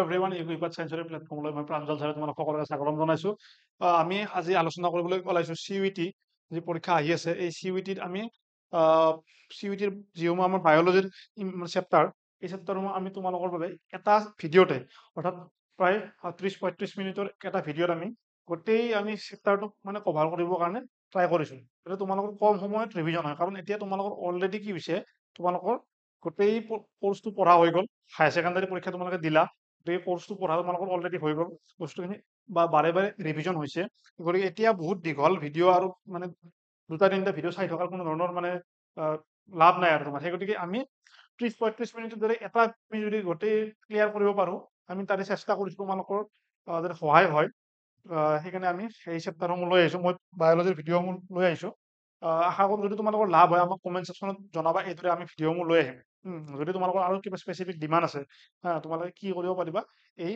Everyone, ইকুইপাৰ্ট চায়েন্সৰ প্লেটফৰ্মলৈ মই প্ৰাঞ্জল ছাৰে তোমালোক সকলোকে স্বাগতম জনাইছোঁ। আমি আজি আলোচনা কৰিবলৈ ওলাইছোঁ CUET যি পৰীক্ষা আহি আছে। এই CUET-ত আমি CUET-ৰ যিসমূহ আমাৰ বায়'লজিৰ চেপ্টাৰ, এই চেপ্টাৰসমূহ আমি তোমালোকৰ বাবে এটা ভিডিঅ'তে, অৰ্থাৎ প্ৰায় 30-35 মিনিটৰ এটা ভিডিঅ'ত আমি গোটেই আমি চেপ্টাৰটোক মানে কভাৰ কৰিবৰ কাৰণে ট্ৰাই কৰিছোঁ। যাতে তোমালোকৰ কম সময়ত ৰিভিজন হয়, কাৰণ এতিয়া তোমালোকৰ অলৰেডি কি হৈছে, তোমালোকৰ গোটেই কোৰ্চটো পঢ়া হৈ গ'ল। হায়াৰ ছেকেণ্ডাৰী পৰীক্ষা তোমালোকে দিলা, গোটেই কোৰ্চটো পঢ়া তোমালোকৰ অলৰেডি হৈ গ'ল, বস্তুখিনি বা বাৰে বাৰে ৰিভিজন হৈছে। গতিকে এতিয়া বহুত দীঘল ভিডিঅ' আৰু মানে 2-3টা ভিডিঅ' চাই থকাৰ কোনো ধৰণৰ মানে লাভ নাই আৰু তোমাৰ। সেই গতিকে আমি 30-35 মিনিটৰ দৰে এটা আমি যদি গোটেই ক্লিয়াৰ কৰিব পাৰোঁ, আমি তাৰে চেষ্টা কৰিছোঁ তোমালোকৰ যাতে সহায় হয়। সেইকাৰণে আমি সেই চেপ্টাৰসমূহ লৈ আহিছোঁ। মই বায়'লজিৰ ভিডিঅ'সমূহ লৈ আহিছোঁ। আশা কৰোঁ যদি তোমালোকৰ লাভ হয় আমাক কমেণ্ট ছেকশ্যনত জনাবা, এইদৰে আমি ভিডিঅ'সমূহ লৈ আহিম। যদি তোমালোকৰ আৰু কিবা স্পেচিফিক ডিমাণ্ড আছে, তোমালোকে কি কৰিব পাৰিবা, এই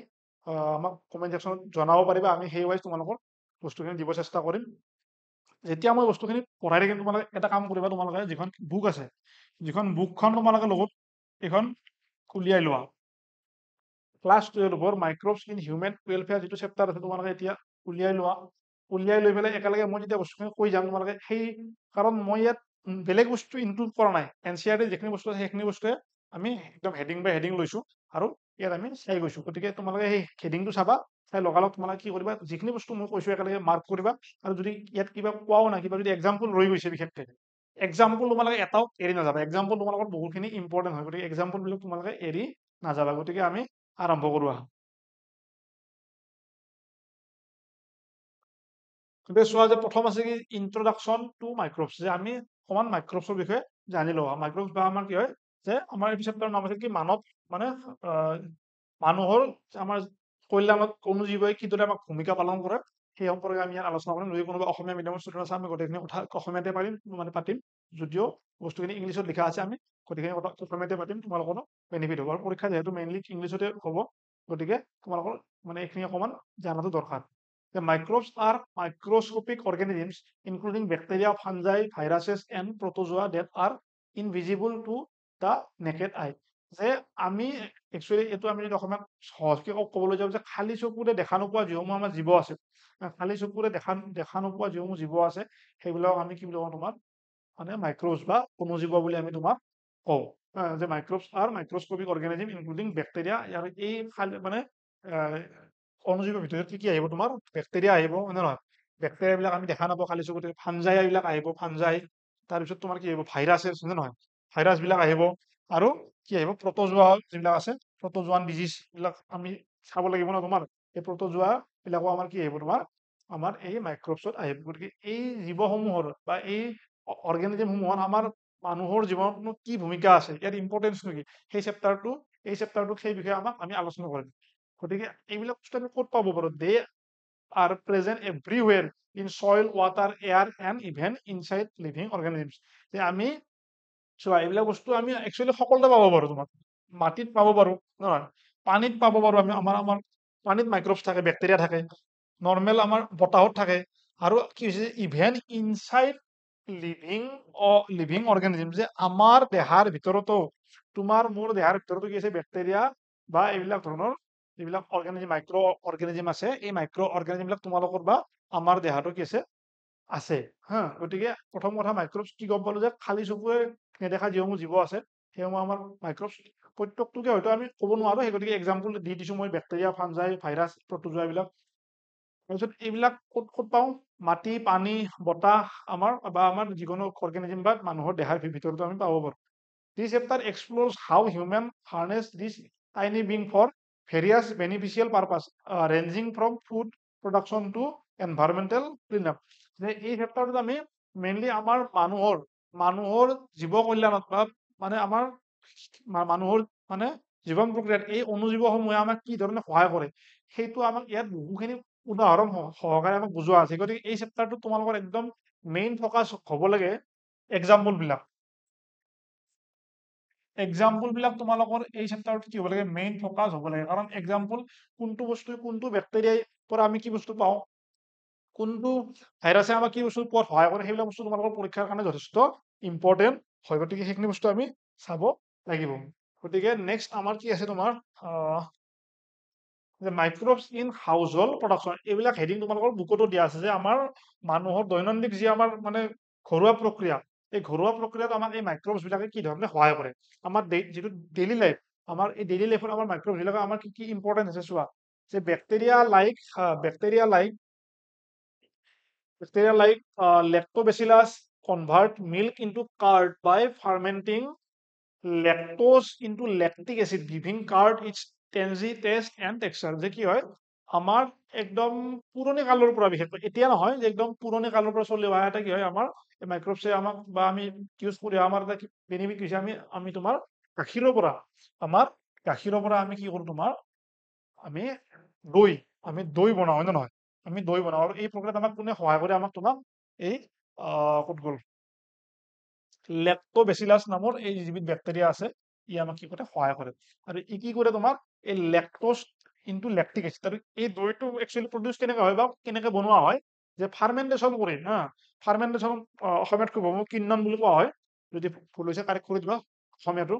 আমাক কমেণ্ট ছেকশ্যনত জনাব পাৰিবা। আমি সেই ৱাইজ তোমালোকৰ বস্তুখিনি দিব চেষ্টা কৰিম। যেতিয়া মই বস্তুখিনি পঢ়াই থাকিম, তোমালোকে এটা কাম কৰিবা, তোমালোকে যিখন বুক আছে, যিখন বুকখন তোমালোকে লগত এইখন উলিয়াই লোৱা। ক্লাছ 12ৰ মাইক্ৰবছ ইন হিউমেন ৱেলফেয়াৰ যিটো চেপ্টাৰ আছে, তোমালোকে এতিয়া উলিয়াই লোৱা। উলিয়াই লৈ পেলাই একেলগে মই যেতিয়া বস্তুখিনি কৈ যাম, তোমালোকে সেই, কাৰণ মই ইয়াত বেলেগ বস্তু ইনক্লুড কৰা নাই। NCERT যিখিনি বস্তু আছে সেইখিনি বস্তুৱে আমি একদম হেডিং বাই হেডিং লৈছোঁ আৰু ইয়াত আমি চাই গৈছোঁ। গতিকে তোমালোকে সেই হেডিংটো চাবা, চাই লগালগ তোমালোকে কি কৰিবা, যিখিনি বস্তু মই কৈছোঁ একেলগে মাৰ্ক কৰিবা। আৰু যদি ইয়াত কিবা কোৱাও নাই, কিবা যদি এক্সাম্পল ৰৈ গৈছে, বিশেষকৈ এক্সাম্পল তোমালোকে এটাও এৰি নাযাবা। এক্সাম্পল তোমালোকৰ বহুতখিনি ইম্পৰ্টেণ্ট হয়, গতিকে এক্সাম্পলবিলাক তোমালোকে এৰি নাযাবা। গতিকে আমি আৰম্ভ কৰোঁ আহা। গতিকে চোৱা, যে প্ৰথম আছে কি ইন্ট্ৰডাকশ্যন টু মাইক্ৰবছ, যে আমি অকণমান মাইক্ৰবছৰ বিষয়ে জানি লওঁ। মাইক্ৰবছ বা আমাৰ কি হয়, যে আমাৰ এই চেপ্টাৰৰ নাম আছে কি মানৱ, মানে মানুহৰ আমাৰ কল্যাণত অণুজীৱই কিদৰে আমাক ভূমিকা পালন কৰে, সেই সম্পৰ্কে আমি ইয়াত আলোচনা কৰিম। যদি কোনোবা অসমীয়া মিডিয়ামৰ ষ্টুডেণ্ট আছে, আমি গোটেইখিনি কথা অসমীয়াতে পাতিম। যদিও বস্তুখিনি ইংলিছত লিখা আছে, আমি গোটেইখিনি কথা অসমীয়াতে পাতিম, তোমালোকৰো বেনিফিট হ'ব। আৰু পৰীক্ষা যিহেতু মেইনলি ইংলিছতে হ'ব, গতিকে তোমালোকৰ মানে এইখিনি অকণমান জানাটো দৰকাৰ। The microbes are microscopic organisms including bacteria, fungi, viruses and protozoa that are invisible to the naked eye. যে আমি একচুৱেলি এইটো আমি যদি অসমীয়াত সহজকে ক'বলৈ যাওঁ, যে খালী চকুৰে দেখা নোপোৱা যিসমূহ আমাৰ জীৱ আছে, খালী চকুৰে দেখা নোপোৱা যিসমূহ জীৱ আছে, সেইবিলাকক আমি কি বুলি কওঁ, তোমাৰ মানে মাইক্ৰবছ বা অণুজীৱ বুলি আমি তোমাক কওঁ। যে microbes are microscopic organism including bacteria. আৰু এই মানে অণুজীৱৰ ভিতৰত কি আহিব, তোমাৰ বেক্টেৰিয়া আহিব, হয়নে নহয়? বেক্টেৰিয়াবিলাক আমি দেখা নাপাওঁ খালী চকুৰে। ফানজাই এইবিলাক আহিব, ফানজাই। তাৰপিছত তোমাৰ কি আহিব, ভাইৰাছেছ, হয়নে নহয়? ভাইৰাছবিলাক আহিব। আৰু কি আহিব, প্ৰটজোৱা যিবিলাক আছে, প্ৰটজোৱান ডিজিজ বিলাক আমি চাব লাগিব ন। তোমাৰ এই প্ৰটজোৱা বিলাকো আমাৰ কি আহিব, তোমাৰ আমাৰ এই মাইক্ৰবছত আহিব। গতিকে এই জীৱসমূহৰ বা এই অৰ্গেনিজিমসমূহৰ আমাৰ মানুহৰ জীৱনতনো কি ভূমিকা আছে, ইয়াৰ ইম্পৰ্টেঞ্চ নেকি, এই চেপ্টাৰটোত সেই বিষয়ে আমি আলোচনা কৰিম। গতিকে এইবিলাক বস্তু আমি ক'ত পাব পাৰোঁ? They are present everywhere in soil, water, air and even inside living organisms. যে আমি চোৱা, এইবিলাক বস্তু আমি একচুৱেলি সকলোতে পাব পাৰোঁ। তোমাৰ মাটিত পাব পাৰোঁ, নহয়, পানীত পাব পাৰোঁ। আমাৰ পানীত মাইক্ৰবছ থাকে, বেক্টেৰিয়া থাকে। নৰ্মেল আমাৰ বতাহত থাকে। আৰু কি হৈছে, ইভেন ইনচাইড লিভিং অৰ্গেনিজম, যে আমাৰ দেহাৰ ভিতৰতো, তোমাৰ মোৰ দেহাৰ ভিতৰতো কি আছে, বেক্টেৰিয়া বা এইবিলাক ধৰণৰ যিবিলাক অৰ্গেনিজিম, মাইক্ৰ অৰ্গেনিজিম আছে, এই মাইক্ৰ অৰ্গেনিজিমবিলাক তোমালোকৰ বা আমাৰ দেহাটো কি আছে। গতিকে প্ৰথম কথা, মাইক্ৰবছ কি গম পালো, যে খালী চকুৰে নেদেখা যিসমূহ জীৱ আছে, সেইসমূহ আমাৰ মাইক্ৰবছ। প্ৰত্যেকটোকে হয়তো আমি ক'ব নোৱাৰো, সেই গতিকে এক্সাম্পল দি দিছো মই, বেক্টেৰিয়া, ফানজাই, ভাইৰাছ, প্ৰটোজোৱা এইবিলাক। তাৰপিছত এইবিলাক ক'ত পাওঁ? মাটি, পানী, বতাহ, আমাৰ যিকোনো অৰ্গেনিজিম বা মানুহৰ দেহাৰ ভিতৰতো আমি পাব পাৰোঁ। This chapter explores how human harness this tiny being for various beneficial purpose, ranging from food production to environmental cleanup. যে এই চেপ্টাৰটোত আমি মেইনলি আমাৰ মানুহৰ জীৱ কল্যাণত বা মানে আমাৰ মানুহৰ মানে জীৱন প্ৰক্ৰিয়াত এই অণুজীৱসমূহে আমাক কি ধৰণে সহায় কৰে, সেইটো আমাক ইয়াত বহুখিনি উদাহৰণ সহকাৰে আমাক বুজোৱা আছে। গতিকে এই চেপ্টাৰটোত তোমালোকৰ একদম মেইন ফকাছ হ'ব লাগে এক্সাম্পল বিলাক তোমালোকৰ এই চেপ্টাৰটোত কি হ'ব লাগে, মেইন ফকাছ হ'ব লাগে। কাৰণ এক্সাম্পল কোনটো বস্তু, কোনটো বেক্টেৰিয়াৰ পৰা আমি কি বস্তু পাওঁ, কোনটো ভাইৰাছে আমাক কি বস্তু পোৱাত সহায় কৰে, সেইবিলাক বস্তু তোমালোকৰ পৰীক্ষাৰ কাৰণে যথেষ্ট ইম্পৰ্টেণ্ট হয়। গতিকে সেইখিনি বস্তু আমি চাব লাগিব। গতিকে নেক্সট আমাৰ কি আছে, তোমাৰ যে মাইক্ৰবছ ইন হাউজহোল্ড প্ৰডাকশ্যন এইবিলাক হেডিং তোমালোকৰ বুকতো দিয়া আছে যে আমাৰ মানুহৰ দৈনন্দিন যি আমাৰ মানে ঘৰুৱা প্ৰক্ৰিয়া এই ঘৰুৱা প্ৰক্ৰিয়াত আমাক এই মাইক্ৰবছ বিলাকে কি ধৰণে সহায় কৰে আমাৰ যিটো ডেইলি লাইফ আমাৰ এই ডেইলি লাইফত আমাৰ মাইক্ৰবছ বিলাকে আমাৰ কি কি ইম্পৰ্টেঞ্চ আছে চোৱা যে bacteria like lactobacillus convert milk into curd by fermenting lactose into lactic acid giving curd its tangy taste and texture যে কি হয় আমাৰ একদম পুৰণি কালৰ পৰা বিশেষকৈ এতিয়া নহয় যে একদম পুৰণি কালৰ পৰা চলি অহা এটা কি হয় আমাৰ এই মাইক্ৰবছে আমাক বা আমি ইউজ কৰি আমাৰ এটা বেনিফিট হৈছে আমি তোমাৰ গাখীৰৰ পৰা আমি কি কৰো তোমাৰ আমি দৈ আমি দৈ বনাও হয় নে নহয় আমি দৈ বনাও আৰু এই প্ৰক্ৰিয়াত আমাক কোনে সহায় কৰে আমাক তোমাক এই ক'ত গ'ল লেক্টোবেচিলাছ নামৰ এই যিবিধ বেক্টেৰিয়া আছে ই আমাক কি কৰে সহায় কৰে আৰু ই কি কৰে তোমাৰ এই লেক্টোজ ইনটু লেক্টিক এচিড আৰু এই দৈটো একচুৱেলি প্ৰডিউচ কেনেকৈ হয় বা কেনেকৈ বনোৱা হয় যে ফাৰ্মেণ্টেশ্যন কৰি হা ফাৰ্মেণ্টেশ্যন অসমীয়াত ক'ব কিন্নন বুলি কোৱা হয় যদি ভুল হৈছে কাৰেক্ট কৰি দিবা অসমীয়াটো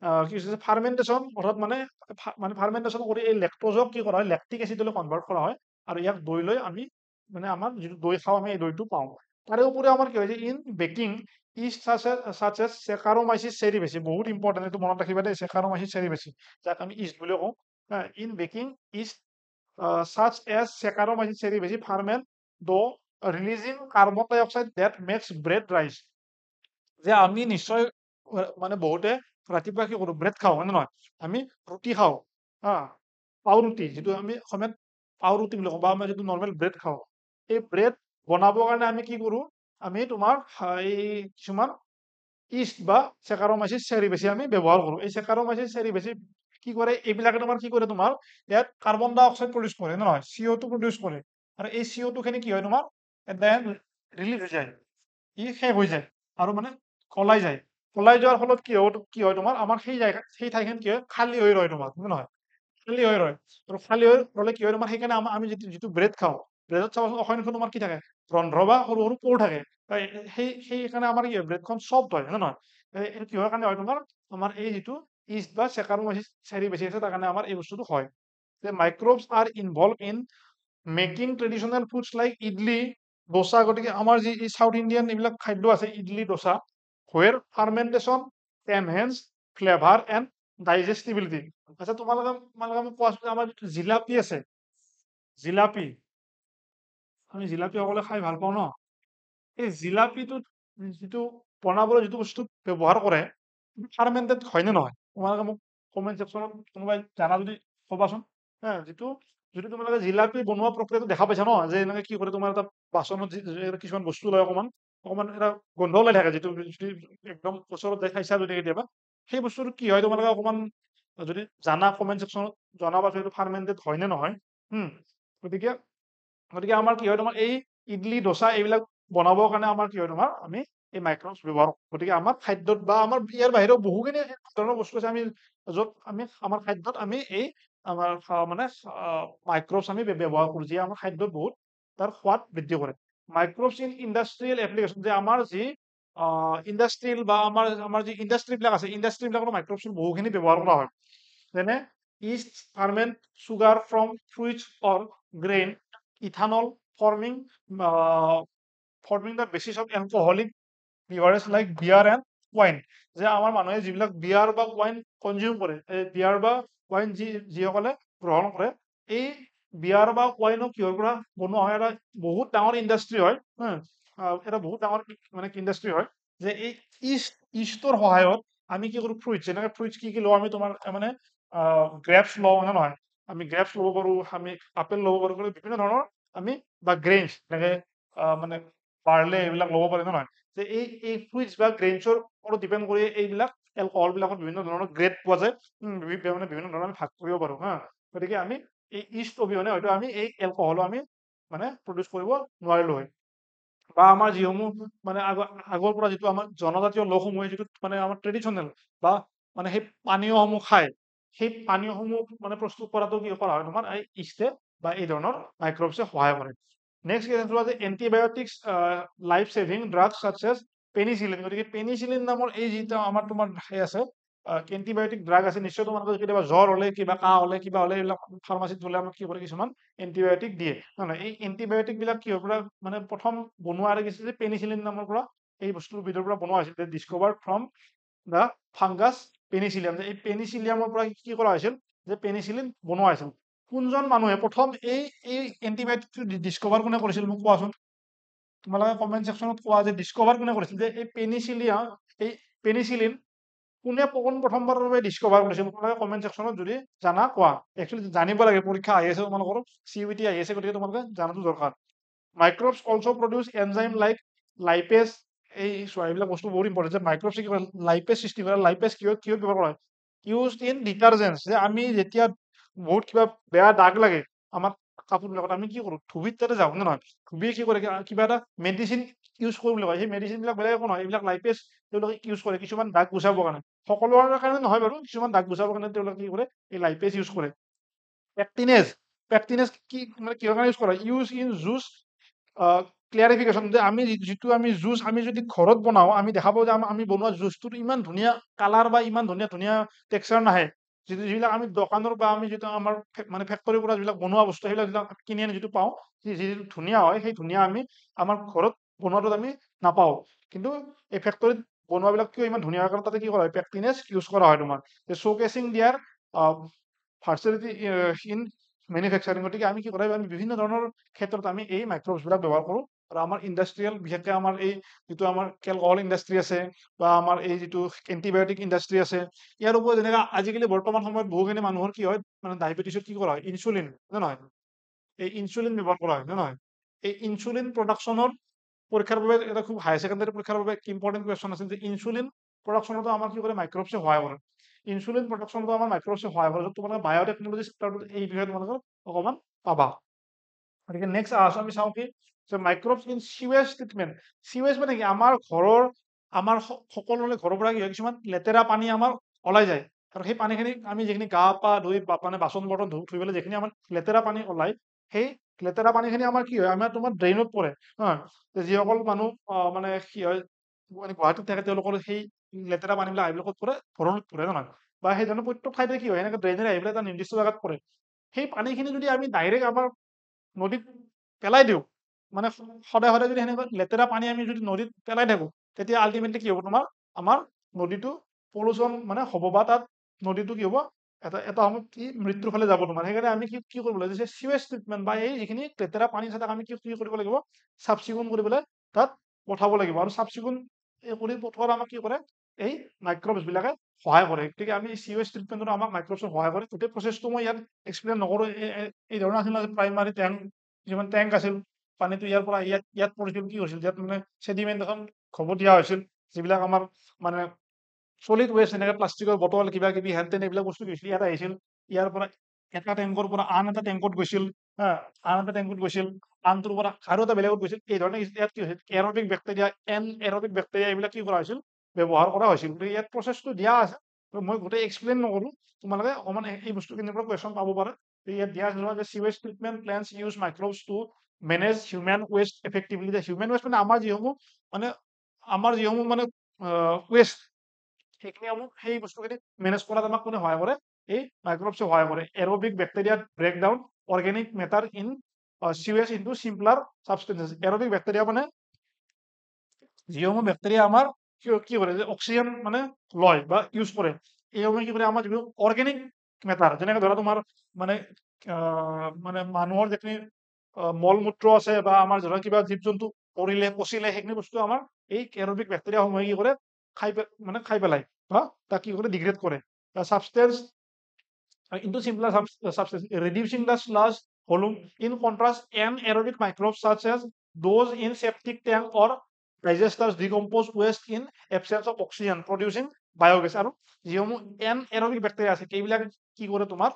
কি হৈছে ফাৰ্মেণ্টেশ্যন অৰ্থাৎ মানে ফাৰ্মেণ্টেশ্যন কৰি এই লেক্টোজক কি কৰা হয় লেক্টিক এচিডলৈ কনভাৰ্ট কৰা হয় আৰু ইয়াক দৈ লৈ আমি মানে আমাৰ যিটো দৈ খাওঁ আমি এই দৈটো পাওঁ তাৰে উপৰিও আমাৰ কি হৈছে in baking east such as Saccharomyces cerevisiae বহুত ইম্পৰ্টেণ্ট এইটো মনত ৰাখিবা দেই Saccharomyces cerevisiae যাক আমি ইষ্ট বুলি কওঁ in baking east such as Saccharomyces cerevisiae ferment though releasing carbon dioxide that makes bread rise যে আমি নিশ্চয় মানে বহুতে ৰাতিপুৱা কি কৰো ব্ৰেড খাওঁ হয় নে নহয় আমি ৰুটি খাওঁ হা পাওৰুটি যিটো আমি অসমীয়াত পাওৰুটি বুলি কওঁ বা আমি যিটো নৰ্মেল ব্ৰেড খাওঁ এই ব্ৰেড বনাবৰ কাৰণে আমি কি কৰো আমি তোমাৰ এই কিছুমান ইষ্ট বা Saccharomyces cerevisiae আমি ব্যৱহাৰ কৰো এই Saccharomyces cerevisiae কি কৰে এইবিলাকে তোমাৰ কি কৰে তোমাৰ ইয়াত কাৰ্বন ডাই অক্সাইড প্ৰডিউচ কৰে নে নহয় CO2 প্ৰডিউচ কৰে আৰু এই CO2 খিনি কি হয় তোমাৰ দেন ৰিলিজ হৈ যায় ই শেষ হৈ যায় আৰু মানে কলাই যায় কলাই যোৱাৰ ফলত কি হয় তোমাৰ আমাৰ সেই ঠাইখন কি হয় খালী হৈ ৰয় তোমাৰ হয় নে নহয় খালী হৈ ৰয় আৰু খালী হৈ ৰলে কি হয় তোমাৰ সেইকাৰণে আমি যিটো ব্ৰেড খাওঁ ব্ৰেডত চাবাচোন অসমীয়াখন তোমাৰ কি থাকে ৰন্ধ্ৰ বা সৰু সৰু পৰ থাকে সেইকাৰণে আমাৰ কি হয় ব্ৰেডখন চফ্ট হয় নে নহয় এইটো কিহৰ কাৰণে হয় তোমাৰ আমাৰ এই যিটো ইষ্ট বা Saccharomyces cerevisiae আছে তাৰ কাৰণে আমাৰ এই বস্তুটো হয় যে microbes are involve in making traditional foods like idli dosa গতিকে আমাৰ যি সাউথ ইণ্ডিয়ান এইবিলাক খাদ্য আছে idli dosa where fermentation enhance flavor and digestibility আচ্ছা তোমালোকে মোক কোৱাচোন আমাৰ যিটো জিলাপি আছে জিলাপি আমি জিলাপি সকলোৱে খাই ভাল পাওঁ ন এই জিলাপিটোত যিটো বনাবলৈ যিটো বস্তু ব্যৱহাৰ কৰে ফাৰ্মেণ্টেড হয় নে নহয় তোমালোকে মোক কমেণ্ট ছেকশ্যনত কোনোবাই জানা যদি ক'বাচোন হা যিটো তোমালোকে জিলাপি বনোৱা প্ৰক্ৰিয়াটো দেখা পাইছা ন যে এনেকে কি কৰে তোমাৰ এটা বাচনত কিছুমান বস্তু লয় অকমান এটা গোন্ধ ওলাই থাকে যিটো যদি একদম ওচৰত যাই খাইছা যদি কেতিয়াবা সেই বস্তুটো কি হয় তোমালোকে অকমান যদি জানা কমেণ্ট ছেকশ্যনত জনাবাচোন এইটো ফাৰ্মেণ্টেড হয় নে নহয় গতিকে আমাৰ কি হয় তোমাৰ এই ইডলি ডোচা এইবিলাক বনাবৰ কাৰণে আমাৰ কি হয় তোমাৰ আমি এই মাইক্ৰবছ ব্যৱহাৰ কৰোঁ গতিকে আমাৰ খাদ্যত বা আমাৰ ইয়াৰ বাহিৰেও বহুখিনি ধৰণৰ বস্তু আছে আমি য'ত আমি আমাৰ খাদ্যত আমি এই আমাৰ মানে মাইক্ৰবছ আমি ব্যৱহাৰ কৰোঁ যিয়ে আমাৰ খাদ্যত বহুত তাৰ সোৱাদ বৃদ্ধি কৰে মাইক্ৰবছ ইন ইণ্ডাষ্ট্ৰিয়েল এপ্লিকেশ্যন যে আমাৰ যি ইণ্ডাষ্ট্ৰিয়েল বা আমাৰ যি ইণ্ডাষ্ট্ৰিবিলাক আছে ইণ্ডাষ্ট্ৰিবিলাকতো মাইক্ৰবছ বহুখিনি ব্যৱহাৰ কৰা হয় যেনে yeast ferment sugar from fruits or grain ethanol forming the basis of alcoholic beverages like beer and wine যে আমাৰ মানুহে যিবিলাক বিয়াৰ বা ওয়াইন কনজিউম কৰে এই বিয়াৰ বা ওয়াইন যিসকলে গ্ৰহণ কৰে এই বিয়াৰ বা ওয়াইনো কিহৰ পৰা বনোৱা হয় এটা বহুত ডাঙৰ ইণ্ডাষ্ট্ৰি হয় এটা বহুত ডাঙৰ মানে ইণ্ডাষ্ট্ৰি হয় যে এই ইষ্টৰ সহায়ত আমি কি কৰো ফ্ৰুইটছ যেনেকে ফ্ৰুইটছ কি লওঁ আমি তোমাৰ মানে গ্ৰেপছ লওঁ নে নহয় আমি গ্ৰেপছ ল'ব পাৰো আমি আপেল ল'ব পাৰো বিভিন্ন ধৰণৰ আমি বা গ্ৰেইনছ যেনেকে মানে পাৰ্লে এইবিলাক ল'ব পাৰে নহয় যে এই ফ্ৰুইটছ বা গ্ৰেইনছৰ ওপৰত ডিপেণ্ড কৰি এইবিলাক এলকহলবিলাকত বিভিন্ন ধৰণৰ গ্ৰেড পোৱা যায় মানে বিভিন্ন ধৰণৰ আমি ভাগ কৰিব পাৰো গতিকে আমি এই ইষ্ট অবিহনে হয়তো আমি এই এলকহলো আমি মানে প্ৰডিউচ কৰিব নোৱাৰিলো হয় বা আমাৰ যিসমূহ মানে আগৰ পৰা যিটো আমাৰ জনজাতীয় লোকসমূহে যিটো মানে আমাৰ ট্ৰেডিশ্যনেল বা মানে সেই পানীয়সমূহ খায় সেই পানীয়সমূহ মানে প্ৰস্তুত কৰাটো কি কৰা হয় তোমাৰ এই ইষ্টে বা এই ধৰণৰ মাইক্ৰবছে সহায় কৰে নেক্সট কেছটো যে antibiotics life saving drugs such as penicillin গতিকে পেনিচিলিন নামৰ এই যিটো আমাৰ তোমাৰ সেই আছে এন্টিবায়টিক ড্ৰাগ আছে নিশ্চয় তোমালোকে কেতিয়াবা জ্বৰ হলে কিবা কাহ হলে কিবা হলে এইবিলাক ফাৰ্মাচীত গ'লে আমাক কি কৰে কিছুমান এন্টিবায়টিক দিয়ে নহয় নহয় এই এন্টিবায়টিক বিলাক কিহৰ পৰা মানে প্ৰথম বনোৱা গৈছে যে পেনিচিলিন নামৰ পৰা এই বস্তুৰ ভিতৰৰ পৰা বনোৱা হৈছিল discovered from da fungus penicillium যে এই পেনিচিলিয়ামৰ পৰা কি কৰা হৈছিল যে পেনিচিলিন বনোৱা হৈছিল কোনজন মানুহে প্ৰথম এই এন্টিবায়টিকটো ডিস্কভাৰ কোনে কৰিছিল মোক কোৱাচোন তোমালোকে কমেন্ট সেকশনত কোৱা যে ডিস্কভাৰ কোনে কৰিছিল যে এই পেনিচিলিন কোনে প্ৰথমবাৰৰ বাবে ডিস্কভাৰ কৰিছিল তোমালোকে কমেন্ট সেকশনত যদি জানা কোৱা একচুৱেলি জানিব লাগে পৰীক্ষা আহি আছে তোমালোকৰ CUET আহি আছে গতিকে তোমালোকে জানাটো দৰকাৰ microbes also produce enzyme like lipase এই এইবিলাক বস্তু বহুত ইম্পৰ্টেণ্ট যে মাইক্ৰবছ কি কৰে লাইপেজ সৃষ্টি কৰে লাইপেজ কিহত ব্যৱহাৰ কৰা হয় ইউজড ইন ডিটাৰজেন্টছ যে আমি যেতিয়া বহুত কিবা বেয়া দাগ লাগে আমাৰ কাপোৰবিলাকত আমি কি কৰো ধুবিত তাতে যাওঁ নে নহয় ধুবিয়ে কি কৰে কিবা এটা মেডিচিন ইউজ কৰো বুলি কয় সেই মেডিচিন বিলাক বেলেগ একো নহয় এইবিলাক লাইপেজ তেওঁলোকে ইউজ কৰে কিছুমান দাগ গুচাবৰ কাৰণে সকলোৰে কাৰণে নহয় বাৰু কিছুমান দাগ গুচাবৰ কাৰণে তেওঁলোকে কি কৰে এই লাইপেজ ইউজ কৰে পেকটিনেজ কি মানে কিহৰ কাৰণে ইউজ কৰে ইউজ ইন জুচ ক্লিয়াৰিফিকেশ্যন যে আমি যিটো আমি জুচ আমি যদি ঘৰত বনাওঁ আমি দেখা পাওঁ যে আমি বনোৱা জুচটোত ইমান ধুনীয়া কালাৰ বা ইমান ধুনীয়া টেক্সচাৰ নাহে যিবিলাক আমি দোকানৰ বা আমি যিটো আমাৰ মানে ফেক্টৰীৰ পৰা যিবিলাক বনোৱা বস্তু সেইবিলাক কিনি আনি যিটো পাওঁ যিটো ধুনীয়া হয় সেই ধুনীয়া আমি আমাৰ ঘৰত বনোৱাটোত আমি নাপাওঁ কিন্তু এই ফেক্টৰীত বনোৱাবিলাক কিয় ইমান ধুনীয়া হয় কাৰণ তাতে কি কৰা হয় পেকটিনেজ ইউজ কৰা হয় তোমাৰ শ্ব'কেচিং দিয়াৰ ভাৰ্চেলিটি ইন মেনুফেকচাৰিং গতিকে আমি কি কৰা আমি বিভিন্ন ধৰণৰ ক্ষেত্ৰত আমি এই মাইক্ৰবছ বিলাক ব্যৱহাৰ কৰোঁ আৰু আমাৰ ইণ্ডাষ্ট্ৰিয়েল বিশেষকৈ আমাৰ এই যিটো আমাৰ এলকহল ইণ্ডাষ্ট্ৰি আছে বা আমাৰ এই যিটো এন্টিবায়টিক ইণ্ডাষ্ট্ৰি আছে ইয়াৰ উপৰিও যেনেকৈ আজিকালি বৰ্তমান সময়ত বহুখিনি মানুহৰ কি হয় মানে ডায়েবেটিছত কি কৰা হয় ইনচুলিন নে নহয় এই ইনচুলিন ব্যৱহাৰ কৰা হয় নে নহয় এই ইনচুলিন প্ৰডাকশ্যনৰ পৰীক্ষাৰ বাবে এটা খুব হাই ছেকেণ্ডাৰী পৰীক্ষাৰ বাবে ইম্পৰ্টেণ্ট কুৱেশ্যন আছিল যে ইনচুলিন প্ৰডাকশ্যনতো আমাৰ কি কৰে মাইক্ৰবছে সহায় কৰে ইনচুলিন প্ৰডাকশ্যনতো আমাৰ মাইক্ৰবছে সহায় কৰে তোমালোকে বায়'টেকনলজি চেপ্টাৰটোত এই বিষয়ে তোমালোকে অকণমান পাবা গতিকে নেক্সট আমি চাওঁ কি যে মাইক্ৰবছ ইন চিৱেজ ট্ৰিটমেণ্ট চিৱেজ মানে কি আমাৰ ঘৰৰ আমাৰ সকলোৰে ঘৰৰ পৰা কি হয় কিছুমান লেতেৰা পানী আমাৰ ওলাই যায় আৰু সেই পানীখিনি আমি যিখিনি গা পা ধুই মানে বাচন বৰ্তন ধুই পেলাই যিখিনি আমাৰ লেতেৰা পানী ওলাই সেই লেতেৰা পানীখিনি আমাৰ কি হয় আমাৰ তোমাৰ ড্ৰেইনত পৰে হা যিসকল মানুহ মানে কি হয় মানে গুৱাহাটীত থাকে তেওঁলোকৰ সেই লেতেৰা পানীবিলাক আহি ক'ত পৰে ভৰণত পৰে নহয় বা সেই ধৰণৰ প্ৰত্যেক ঠাইতে কি হয় এনেকৈ ড্ৰেইনেৰে আহি পেলাই এটা নিৰ্দিষ্ট জেগাত পৰে সেই পানীখিনি যদি আমি ডাইৰেক্ট আমাৰ নদীত পেলাই দিওঁ মানে সদায় সদায় যদি সেনেকৈ লেতেৰা পানী আমি যদি নদীত পেলাই থাকোঁ তেতিয়া আল্টিমেটলি কি হ'ব তোমাৰ আমাৰ নদীটো পলুচন মানে হ'ব বা তাত নদীটো কি হ'ব এটা সময়ত কি মৃত্যুৰ ফালে যাব তোমাৰ সেইকাৰণে আমি কি কৰিব লাগে যে চিৱেজ ট্ৰিটমেণ্ট বা এই যিখিনি লেতেৰা পানী আছে তাক আমি কি কৰিব লাগিব চাফ চিকুণ কৰি পেলাই তাত পঠাব লাগিব আৰু চাফ চিকুণ কৰি পঠোৱাত আমাক কি কৰে এই মাইক্ৰবছ বিলাকে সহায় কৰে গতিকে আমি চিৱেজ ট্ৰিটমেণ্টত আমাক মাইক্ৰবছে সহায় কৰে গোটেই প্ৰচেছটো মই ইয়াত এক্সপ্লেইন নকৰোঁ এই ধৰণৰ আছিল প্ৰাইমাৰী টেংক যিমান টেংক আছিল পানীটো ইয়াৰ পৰা ইয়াত পৰিছিল কি হৈছিল ইয়াত মানে চেডিমেণ্ট এখন হ'ব দিয়া হৈছিল যিবিলাক আমাৰ মানে চলিড ৱেষ্ট এনেকৈ প্লাষ্টিকৰ বটল কিবা কিবি হেন তেন এইবিলাক বস্তু গৈছিল ইয়াত আহিছিল ইয়াৰ পৰা এটা টেংকৰ পৰা আন এটা টেংকত গৈছিল হা আন এটা টেংকত গৈছিল আনটোৰ পৰা আৰু এটা বেলেগত গৈছিল এই ধৰণে ইয়াত কি হৈছিল এৰবিক বেক্টেৰিয়া এৰবিক বেক্টেৰিয়া এইবিলাক কি কৰা হৈছিল ব্যৱহাৰ কৰা হৈছিল গতিকে ইয়াত প্ৰচেছটো দিয়া আছে মই গোটেই এক্সপ্লেইন নকৰোঁ তোমালোকে অকণমান এই বস্তুখিনিৰ পৰা কুৱেশ্যন পাব পাৰে ইয়াত দিয়া আছে যে চিৱেজ treatment plants use microbes to manage human waste effectively human waste মানে আমাৰ যিসমূহ মানে ৱেষ্ট সেইখিনি সেই বস্তুখিনি মেনেজ কৰাত আমাক কোনে সহায় কৰে এই মাইক্ৰবছে সহায় কৰে aerobic bacteria break down organic matter in চিৱেজ into simpler substances aerobic bacteria মানে যিসমূহ বেক্টেৰিয়া আমাৰ কি কৰে যে অক্সিজেন মানে লয় বা ইউজ কৰে এইসমূহে কি কৰে আমাৰ যিটো অৰ্গেনিক মেটাৰ যেনেকৈ ধৰা তোমাৰ মানে মানে মানুহৰ যিখিনি মল মূত্ৰ আছে বা আমাৰ ধৰা কিবা জীৱ জন্তু পৰিলে পচিলে সেইখিনি বস্তু আমাৰ এই এৰবিক বেক্টেৰিয়াসমূহে কি কৰে খাই পেলাই বা তাক কি কৰে ডিগ্ৰেড কৰে সাবষ্টেন্স into simpler substance reducing the sludge volume in contrast anaerobic microbes such as those in septic tank or digesters decompose waste in absence of oxygen producing biogas আৰু যিসমূহ এনএৰবিক বেক্টেৰিয়া আছে সেইবিলাক কি কৰে তোমাৰ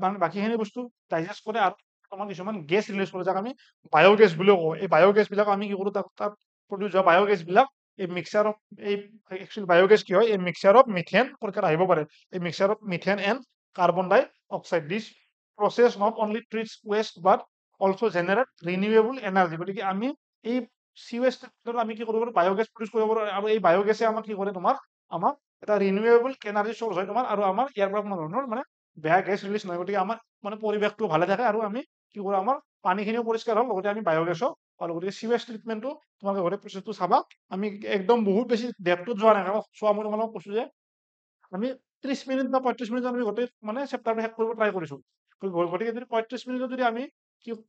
মানে বাকীখিনি বস্তু ডাইজেষ্ট কৰে আৰু তোমাৰ কিছুমান গেছ ৰিলিজ কৰে যাক আমি বায়োগেছ বুলিও কওঁ এই বায়োগেছ বিলাক আমি কি কৰোঁ তাত প্ৰডিউচ হোৱা বায়োগেছ বিলাক এই মিক্সাৰ অফ এই একচুৱেলি বায়োগেছ কি হয় এই মিক্সাৰ অফ মিথেন পৰীক্ষাত আহিব পাৰে এই mixer of methane and carbon dioxide. This process not only treats waste but also generate renewable energy. গতিকে আমি এই চিৱেজ ট্ৰিটমেণ্টত আমি কি কৰিব পাৰোঁ বায়োগেছ প্ৰডিউচ কৰিব পাৰোঁ আৰু এই বায়োগেছে আমাক কি কৰে তোমাৰ আমাক এটা ৰিনিউৱেবল এনাৰ্জি চ'ৰ্চ হয় তোমাৰ, আৰু আমাৰ ইয়াৰ পৰা কোনো ধৰণৰ মানে বেয়া গেছ ৰিলিজ নহয়। গতিকে আমাৰ মানে পৰিৱেশটো ভালে থাকে, আৰু আমি কি কৰোঁ, আমাৰ পানীখিনিও পৰিষ্কাৰ হ'ল, লগতে আমি বায়'গেছো পালোঁ। গতিকে চিৱেজ ট্ৰিটমেণ্টটো তোমালোকে গোটেই প্ৰচেছটো চাবা। আমি একদম বহুত বেছি ডেপথত যোৱা নাই, কাৰণ চোৱা মই তোমালোকক কৈছোঁ যে আমি 30 মিনিট বা 35 মিনিট আমি গোটেই মানে চেপ্টাৰটো শেষ কৰিব ট্ৰাই কৰিছোঁ। গতিকে যদি 35 মিনিটত যদি আমি